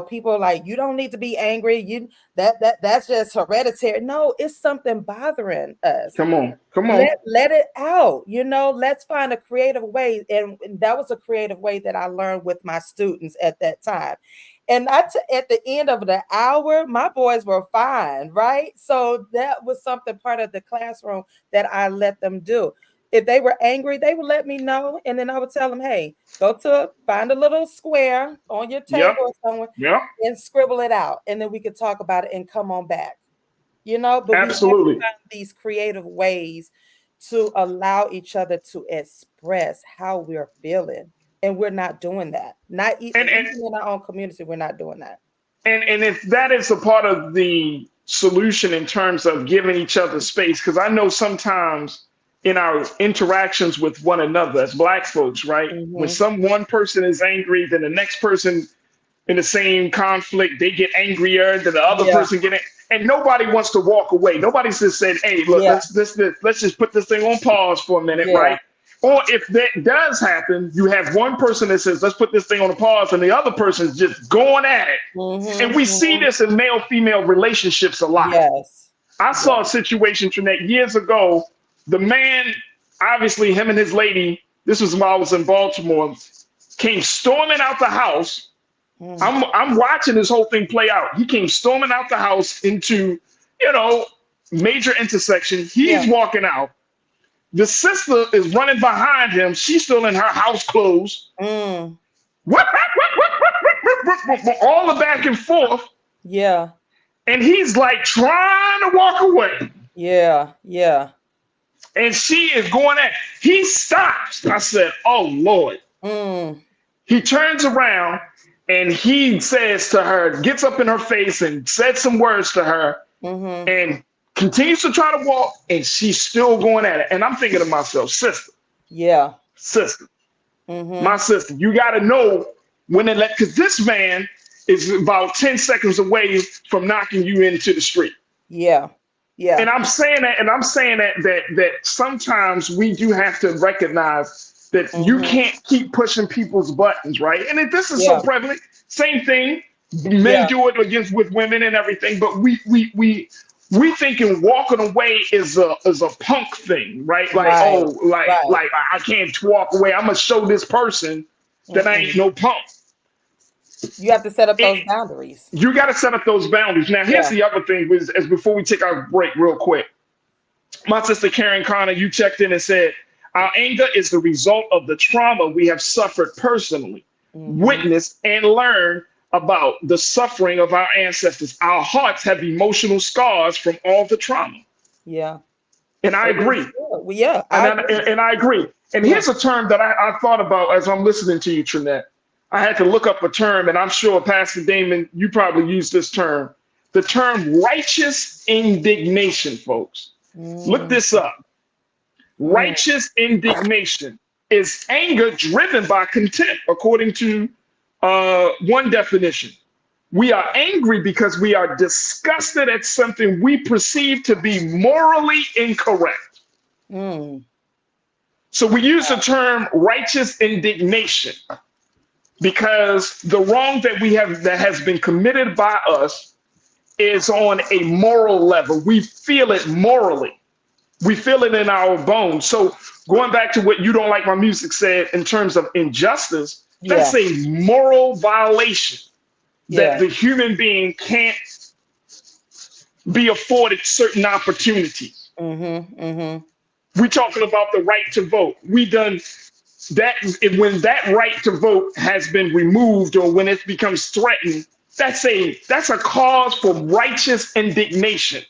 People are like, you don't need to be angry. That's just hereditary. No, it's something bothering us. Come on. Let it out. Let's find a creative way. And that was a creative way that I learned with my students at that time. And at the end of the hour, my boys were fine, right? So that was something part of the classroom that I let them do. If they were angry, they would let me know, and then I would tell them, "Hey, find a little square on your table or somewhere, and scribble it out, and then we could talk about it and come on back." But we have to Absolutely. find these creative ways to allow each other to express how we're feeling. And we're not doing that. Not even in our own community, we're not doing that. And if that is a part of the solution in terms of giving each other space, because I know sometimes in our interactions with one another as Black folks, right? When one person is angry, then the next person in the same conflict, they get angrier than the other person getting, and nobody wants to walk away. Nobody's just saying, "Hey, look, let's just put this thing on pause for a minute," right? Or if that does happen, you have one person that says, "Let's put this thing on a pause," and the other person's just going at it. And we see this in male-female relationships a lot. I saw a situation, Trinette, years ago. The man, obviously, him and his lady, this was while I was in Baltimore, came storming out the house. I'm watching this whole thing play out. He came storming out the house into, major intersection. He's walking out. The sister is running behind him. She's still in her house clothes. All the back and forth. Yeah. And he's like trying to walk away. Yeah. And she is going at. He stops. I said, "Oh, Lord." He turns around and he says to her, gets up in her face and said some words to her, and continues to try to walk, and she's still going at it. And I'm thinking to myself, sister. My sister, you got to know when to because this man is about 10 seconds away from knocking you into the street. Yeah. And I'm saying that sometimes we do have to recognize that you can't keep pushing people's buttons, right? And this is so prevalent. Same thing. Men do it with women and everything, but we thinking walking away is a punk thing, right? Like, I can't walk away. I'm gonna show this person that I ain't no punk. You have to set up those boundaries. You got to set up those boundaries. Now, here's the other thing: as before we take our break, real quick, my sister Karen Connor, you checked in and said, "Our anger is the result of the trauma we have suffered personally, witnessed, and learned about the suffering of our ancestors. Our hearts have emotional scars from all the trauma." Yeah. And I agree. And I agree. And here's a term that I thought about as I'm listening to you, Trinette. I had to look up a term, and I'm sure, Pastor Damon, you probably use this term. The term righteous indignation, folks. Look this up. Righteous indignation is anger driven by contempt, according to one definition. We are angry because we are disgusted at something we perceive to be morally incorrect. So we use the term righteous indignation because the wrong that has been committed by us is on a moral level. We feel it morally. We feel it in our bones. So going back to what You Don't Like My Music said in terms of injustice, that's a moral violation that the human being can't be afforded certain opportunities. We're talking about the right to vote. We done that when that right to vote has been removed or when it becomes threatened, that's a cause for righteous indignation.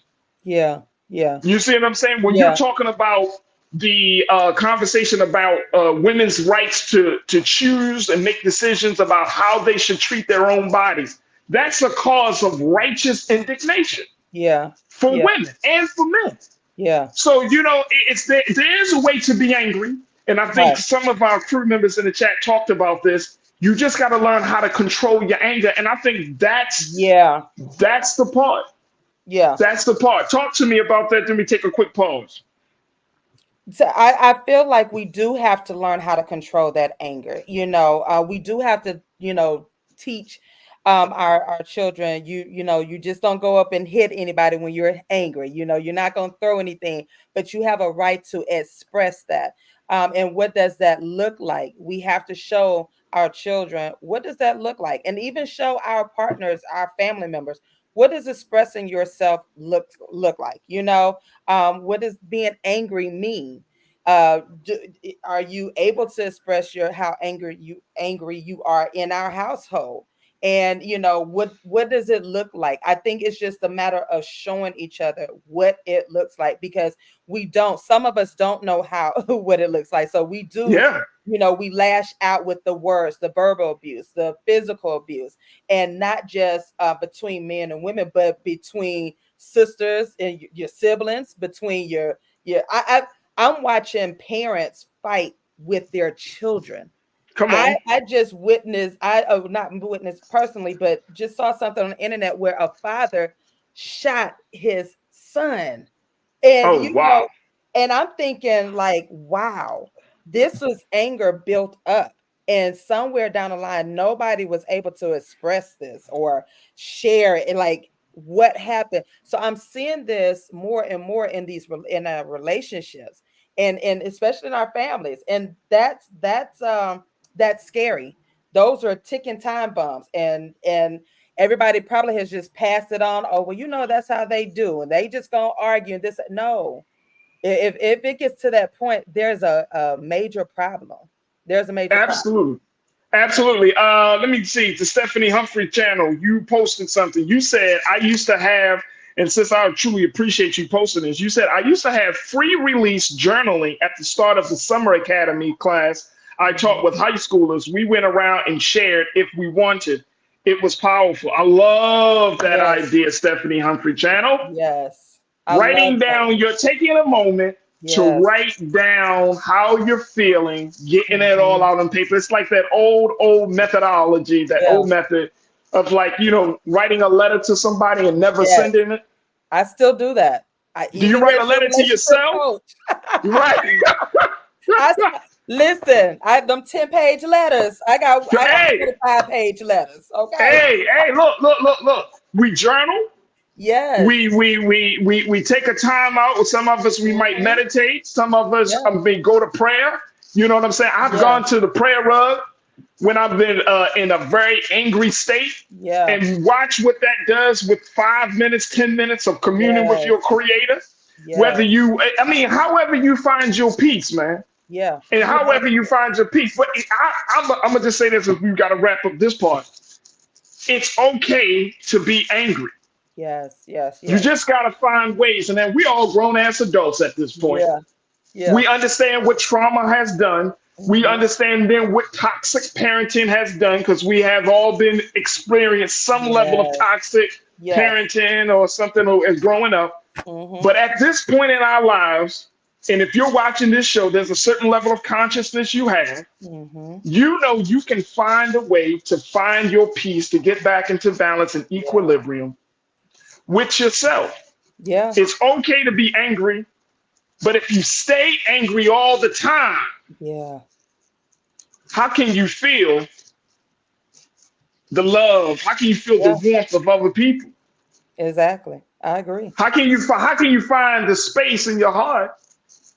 Yeah. You see what I'm saying? When you're talking about the conversation about women's rights to choose and make decisions about how they should treat their own bodies, that's a cause of righteous indignation. For women and for men. So, there's a way to be angry. And I think some of our crew members in the chat talked about this. You just got to learn how to control your anger. And I think that's the part. That's the part. Talk to me about that. Let me take a quick pause. So I feel like we do have to learn how to control that anger. We do have to, teach our children, you just don't go up and hit anybody when you're angry. You're not going to throw anything, but you have a right to express that. And what does that look like? We have to show our children, what does that look like? And even show our partners, our family members, what does expressing yourself look like? You know, what does being angry mean? Are you able to express how angry you are in our household? And you know, what does it look like? I think it's just a matter of showing each other what it looks like, because some of us don't know how what it looks like. So we do, you know, we lash out with the words, the verbal abuse, the physical abuse, and not just between men and women, but between sisters and your siblings, between I'm watching parents fight with their children. Come on. I just witnessed, not witnessed personally, but just saw something on the internet where a father shot his son. And know, and I'm thinking like, wow, this was anger built up. And somewhere down the line, nobody was able to express this or share it. And like, what happened? So I'm seeing this more and more in our relationships, and especially in our families. And that's scary. Those are ticking time bombs, and everybody probably has just passed it on. Oh, well, you know, that's how they do, and they just gonna argue. And this, no, if it gets to that point, there's a major problem. There's a major problem. Absolutely. Let me see. The Stephanie Humphrey channel, you posted something. You said, I used to have, and since I truly appreciate you posting this, you said, I used to have free release journaling at the start of the summer academy class I taught with high schoolers. We went around and shared if we wanted. It was powerful. I love that idea, Stephanie Humphrey channel. Yes. Writing down, you're taking a moment to write down how you're feeling, getting it all out on paper. It's like that old methodology, that old method of like, you know, writing a letter to somebody and never sending it. I still do that. Do you write a letter to yourself? Right. Listen, them 10-page letters. I got 25-page letters. Okay. Hey, look. We journal. Yes. We take a time out. Some of us, we might meditate. Some of us may go to prayer. You know what I'm saying? I've gone to the prayer rug when I've been in a very angry state. Yeah. And watch what that does with 5 minutes, 10 minutes of communion with your creator. Yes. However you find your peace, man. Yeah. And however you find your peace. But I'm going to just say this, as we've got to wrap up this part. It's okay to be angry. Yes. You just got to find ways. And then we all grown-ass adults at this point. Yeah. We understand what trauma has done. We understand then what toxic parenting has done, because we have all been experienced some level of toxic parenting or something as growing up. But at this point in our lives, and if you're watching this show, there's a certain level of consciousness you have. You know you can find a way to find your peace, to get back into balance and equilibrium with yourself. Yeah. It's okay to be angry, but if you stay angry all the time, how can you feel the love? How can you feel the warmth of other people? Exactly. I agree. How can you find the space in your heart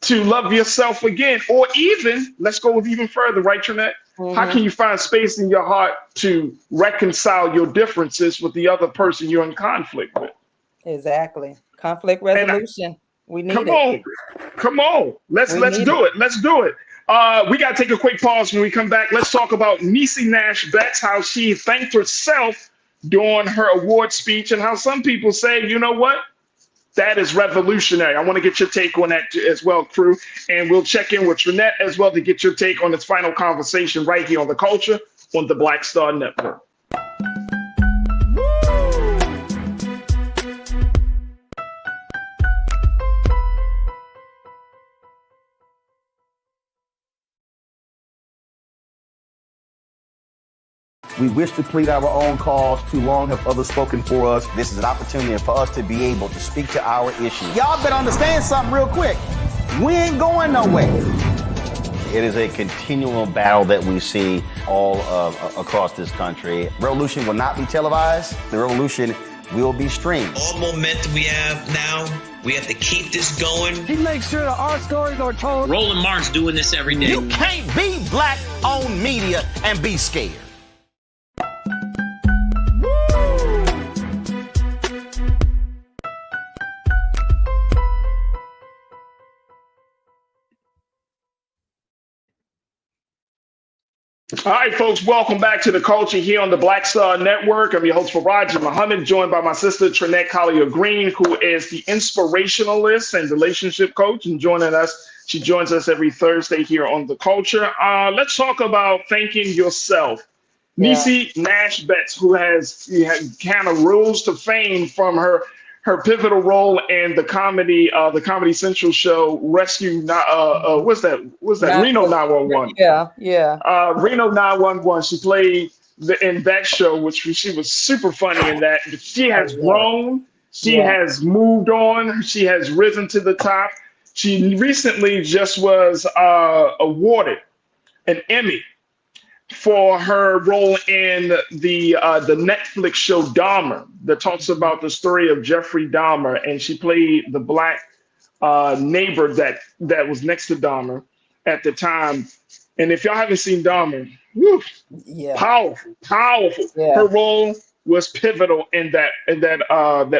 to love yourself again? Or even, let's go even further, right, Trinette? How can you find space in your heart to reconcile your differences with the other person you're in conflict with? Exactly. Conflict resolution. We need it. Come on. Let's do it. Let's do it. We got to take a quick pause. When we come back, let's talk about Niecy Nash Betts, how she thanked herself during her award speech, and how some people say, you know what? That is revolutionary. I want to get your take on that as well, crew. And we'll check in with Trinette as well to get your take on this final conversation right here on The Culture on the Black Star Network. We wish to plead our own cause. Too long have others spoken for us. This is an opportunity for us to be able to speak to our issues. Y'all better understand something real quick. We ain't going nowhere. It is a continual battle that we see all across this country. Revolution will not be televised. The revolution will be streamed. All momentum we have now, we have to keep this going. He makes sure that our stories are told. Roland Martin's doing this every day. You can't be black-owned media and be scared. All right, folks, welcome back to The Culture here on the Black Star Network. I'm your host, Farajii Muhammad, joined by my sister, Trinette Collier-Green, who is the inspirationalist and relationship coach, and joining us. She joins us every Thursday here on The Culture. Let's talk about thanking yourself. Yeah. Niecy Nash Betts, who has kind of rose to fame from her pivotal role in the Comedy Central show Rescue. What's that? Reno 911. Yeah. Reno 911. She played in that show, which she was super funny in that. She has grown. She has moved on. She has risen to the top. She recently just was awarded an Emmy for her role in the Netflix show Dahmer, that talks about the story of Jeffrey Dahmer, and she played the black neighbor that was next to Dahmer at the time. And if y'all haven't seen Dahmer, whew, powerful. Yeah. Her role was pivotal in that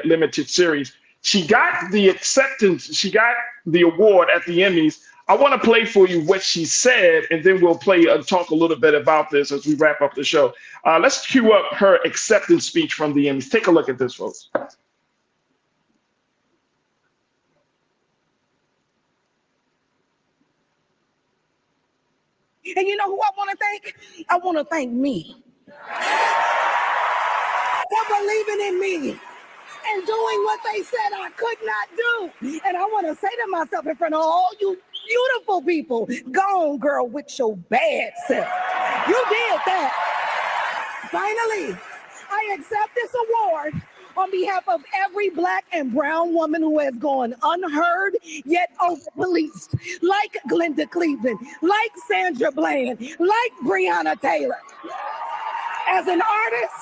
limited series. She got the acceptance. She got the award at the Emmys. I want to play for you what she said, and then we'll talk a little bit about this as we wrap up the show. Let's cue up her acceptance speech from the Emmys. Take a look at this, folks. And you know who I want to thank? I want to thank me for believing in me and doing what they said I could not do. And I want to say to myself in front of all you beautiful people, go on, girl, with your bad self. You did that. Finally, I accept this award on behalf of every black and brown woman who has gone unheard yet over-policed, like Glenda Cleveland, like Sandra Bland, like Breonna Taylor. As an artist,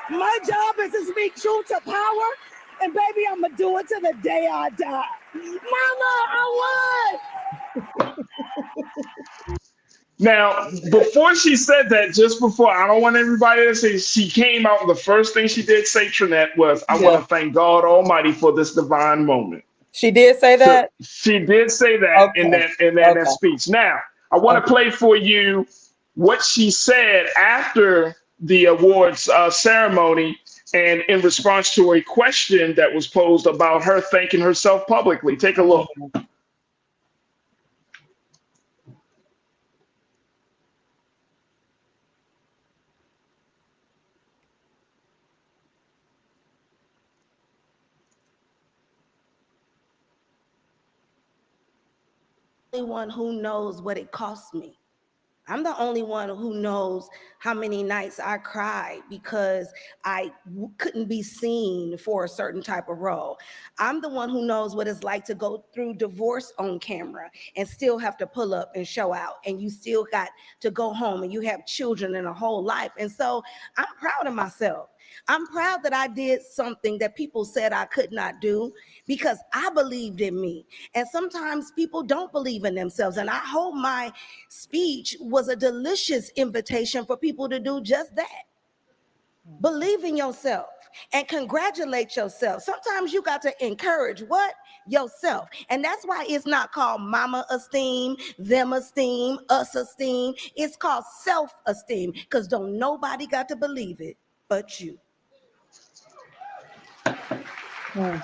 my job is to speak truth to power, and baby, I'm gonna do it to the day I die. Mama, I won! Now, before she said that, just before, I don't want everybody to say, she came out, the first thing she did say, Trinette, was, I want to thank God Almighty for this divine moment. She did say that? So she did say that in that speech. Now, I want to play for you what she said after the awards ceremony, and in response to a question that was posed about her thanking herself publicly. Take a look. Only one who knows what it cost me. I'm the only one who knows how many nights I cried because I couldn't be seen for a certain type of role. I'm the one who knows what it's like to go through divorce on camera and still have to pull up and show out, and you still got to go home and you have children and a whole life. And so I'm proud of myself. I'm proud that I did something that people said I could not do because I believed in me. And sometimes people don't believe in themselves. And I hope my speech was a delicious invitation for people to do just that. Believe in yourself and congratulate yourself. Sometimes you got to encourage what? Yourself. And that's why it's not called mama esteem, them esteem, us esteem. It's called self-esteem, because don't nobody got to believe it but you. Yeah,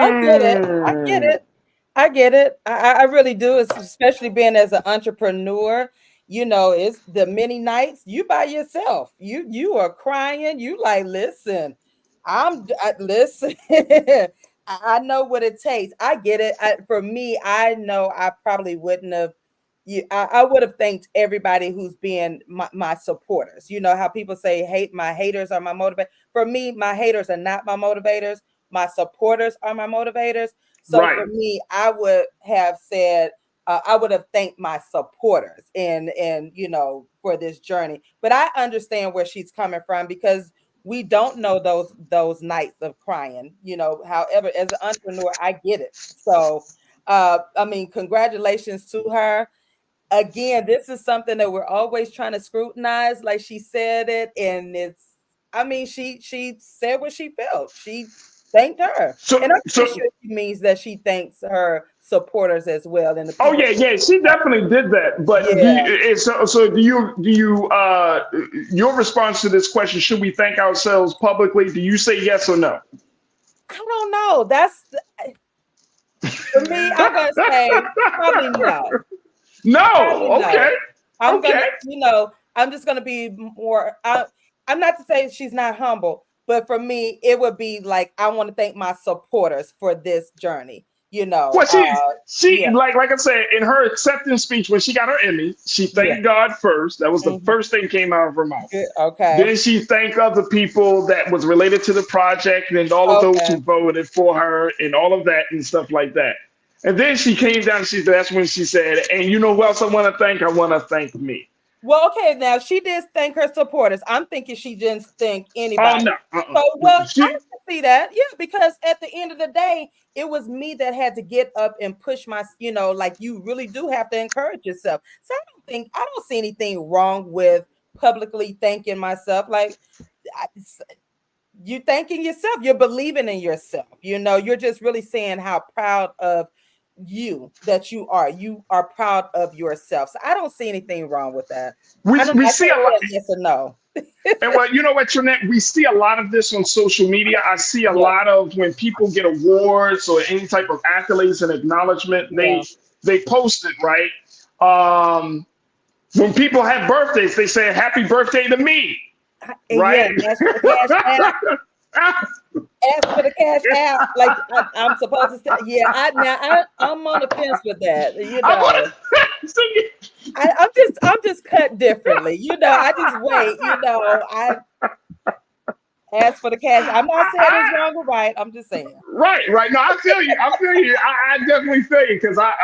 I get it. I get it. I really do. It's especially being as an entrepreneur. You know, it's the many nights you by yourself. You are crying. You like, listen, listen. I know what it takes. I get it. For me, I know I probably wouldn't have. I would have thanked everybody who's been my supporters. You know how people say, my haters are my motivators. For me, my haters are not my motivators. My supporters are my motivators. So for me, I would have said, I would have thanked my supporters and for this journey. But I understand where she's coming from because we don't know those nights of crying, however, as an entrepreneur, I get it. So, I mean, congratulations to her. Again, this is something that we're always trying to scrutinize, like she said it. And she said what she felt. She thanked her. And I'm pretty sure she means that she thanks her supporters as well. And she definitely did that. But your response to this question, should we thank ourselves publicly? Do you say yes or no? I don't know. That's for me. I'm gonna say probably no. No. Okay. I'm gonna, I'm just gonna be more. I'm not to say she's not humble, but for me, it would be like I want to thank my supporters for this journey. Well, she like I said in her acceptance speech when she got her Emmy, she thanked God first. That was the first thing came out of her mouth. Okay. Then she thanked other people that was related to the project and all of those who voted for her and all of that and stuff like that. And then she came down. That's when she said, "And you know who else I want to thank? I want to thank me." Well, okay, now she did thank her supporters. I'm thinking she didn't thank anybody. Oh no. I can see that, because at the end of the day, it was me that had to get up and push my, like you really do have to encourage yourself. So I don't see anything wrong with publicly thanking myself. Like you thanking yourself, you're believing in yourself. You're just really saying how proud of you that you are proud of yourself. So I don't see anything wrong with that. We see a lot. Yes or no. And well, you know what, Trinette, we see a lot of this on social media. I see a lot of when people get awards or any type of accolades and acknowledgement, they post it, right? When people have birthdays, they say happy birthday to me. Right? Ask for the cash app, like I'm supposed to say. I'm on the fence with that. I'm just cut differently. I just wait. I ask for the cash. I'm not saying it's wrong or right. I'm just saying. Right. No, I feel you. I definitely feel you because I'm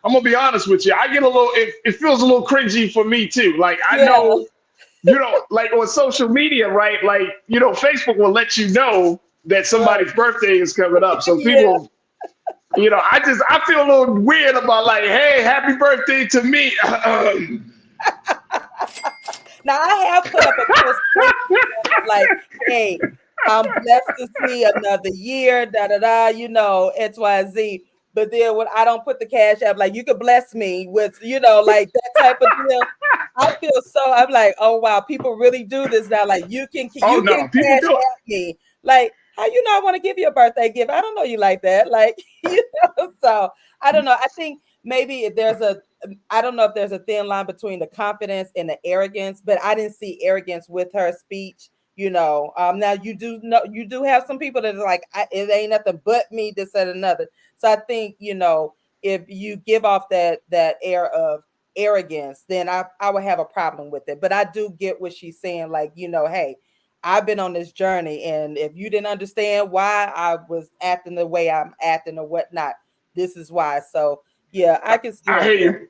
gonna be honest with you. I get a little. It feels a little cringy for me too. Like I know. Like on social media, right? Like, Facebook will let you know that somebody's birthday is coming up. So people, I feel a little weird about like, hey, happy birthday to me. Now I have put up a post like, hey, I'm blessed to see another year, XYZ. But then when I don't put the cash app, like you could bless me with, like that type of deal. I feel I'm like, oh wow, people really do this now. Like you can cash app me. Like, how I want to give you a birthday gift? I don't know you like that. Like, so I don't know. I think maybe I don't know if there's a thin line between the confidence and the arrogance, but I didn't see arrogance with her speech. Now you do have some people that are like, it ain't nothing but me, this and another. So I think, if you give off that air of arrogance, then I would have a problem with it. But I do get what she's saying. Like, hey, I've been on this journey. And if you didn't understand why I was acting the way I'm acting or whatnot, this is why. So yeah, I can see. I hear you.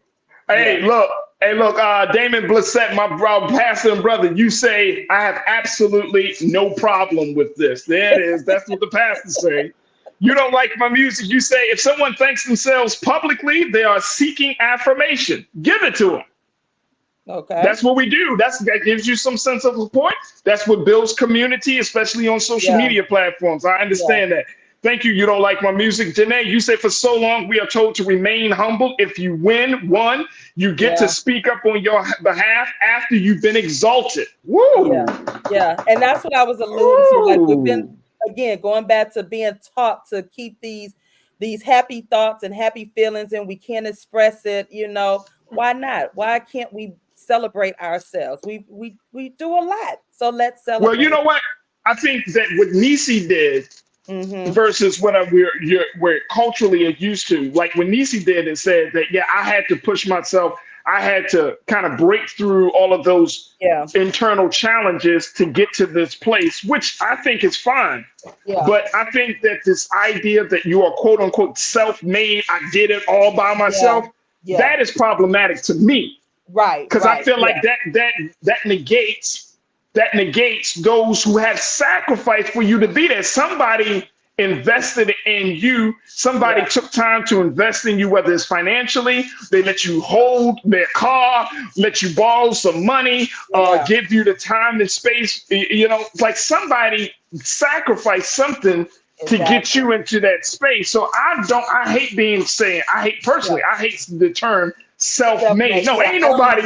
Hey, look, Damon Blissett, my pastor and brother, you say, I have absolutely no problem with this. There it is. That's what the pastors say. You don't like my music. You say, if someone thanks themselves publicly, they are seeking affirmation. Give it to them. Okay. That's what we do. That gives you some sense of support. That's what builds community, especially on social media platforms. I understand that. Thank you. You don't like my music. Janae, you say for so long we are told to remain humble. If you win one, you get to speak up on your behalf after you've been exalted. Woo! Yeah. And that's what I was alluding to. Like we've been, again, going back to being taught to keep these happy thoughts and happy feelings, and we can't express it. Why not? Why can't we celebrate ourselves? We do a lot. So let's celebrate. Well, you know what? I think that what Nisi did versus what we're culturally used to. Like when Nisi did and said that, I had to push myself. I had to kind of break through all of those internal challenges to get to this place, which I think is fine. Yeah. But I think that this idea that you are quote unquote self-made, I did it all by myself, that is problematic to me. Right. Because right, I feel like that negates those who have sacrificed for you to be there. Somebody invested in you. Somebody took time to invest in you, whether it's financially, they let you hold their car, let you borrow some money, give you the time and space. You know, like somebody sacrificed something to get you into that space. So I hate being saying, I hate the term self-made. No, ain't nobody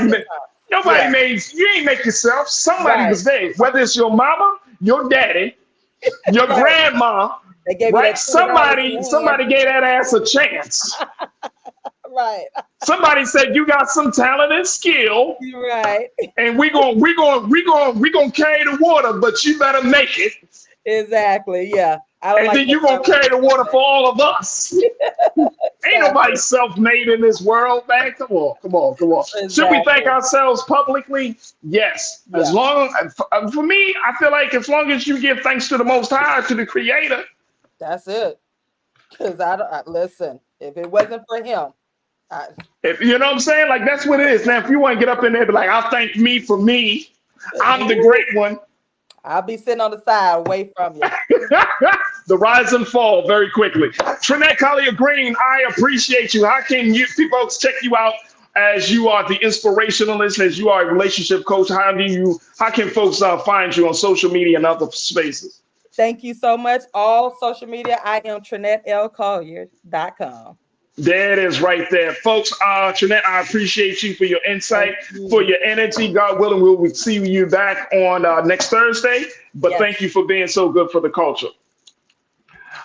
made, you ain't make yourself. Somebody was there, whether it's your mama, your daddy, your grandma, right? Somebody gave that ass a chance. Right. Somebody said you got some talent and skill. Right. And we gonna carry the water, but you better make it. Exactly. Yeah. And then you gonna carry the water for all of us. Ain't nobody self-made in this world, man. Come on. Exactly. Should we thank ourselves publicly? Yes. As long for me, I feel like as long as you give thanks to the Most High, to the Creator. That's it. Because I listen. If it wasn't for him, if you know what I'm saying, like that's what it is. Now, if you want to get up in there, and be like, I'll thank me for me. I'm the great one. I'll be sitting on the side away from you. The rise and fall very quickly. Trinette Collier Green, I appreciate you. How can folks check you out as you are the inspirationalist, as you are a relationship coach? How can folks find you on social media and other spaces? Thank you so much. All social media, I am TrinetteLCollier.com. There it is right there. Folks, Trinette, I appreciate you for your insight, for your energy. God willing, we'll see you back on next Thursday. But thank you for being so good for the culture.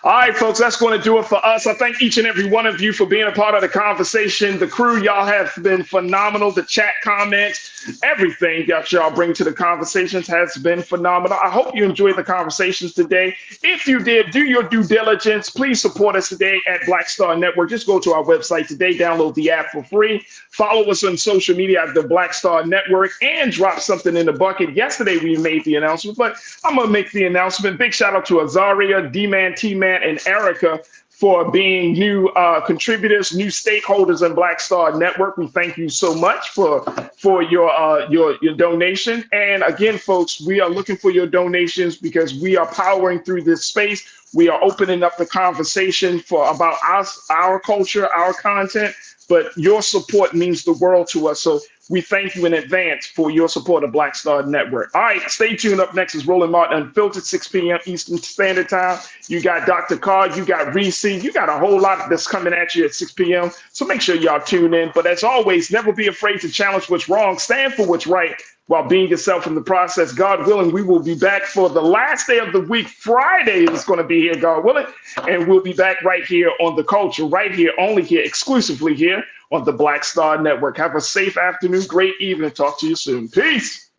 All right, folks, that's going to do it for us. I thank each and every one of you for being a part of the conversation. The crew, y'all have been phenomenal. The chat comments, everything that y'all bring to the conversations has been phenomenal. I hope you enjoyed the conversations today. If you did, do your due diligence. Please support us today at Black Star Network. Just go to our website today, download the app for free. Follow us on social media at the Black Star Network and drop something in the bucket. Yesterday, we made the announcement, but I'm going to make the announcement. Big shout out to Azaria, D-Man, T-Man, and Erica for being new contributors, new stakeholders in Black Star Network. We thank you so much for your donation. And again, folks, we are looking for your donations because we are powering through this space. We are opening up the conversation about us, our culture, our content. But your support means the world to us. So we thank you in advance for your support of Black Star Network. All right, stay tuned. Up next is Roland Martin Unfiltered, 6 p.m. Eastern Standard Time. You got Dr. Carr, you got Reese, you got a whole lot that's coming at you at 6 p.m. So make sure y'all tune in. But as always, never be afraid to challenge what's wrong. Stand for what's right while being yourself in the process. God willing, we will be back for the last day of the week. Friday is going to be here, God willing. And we'll be back right here on The Culture, right here, only here, exclusively here on the Black Star Network. Have a safe afternoon, great evening. Talk to you soon. Peace.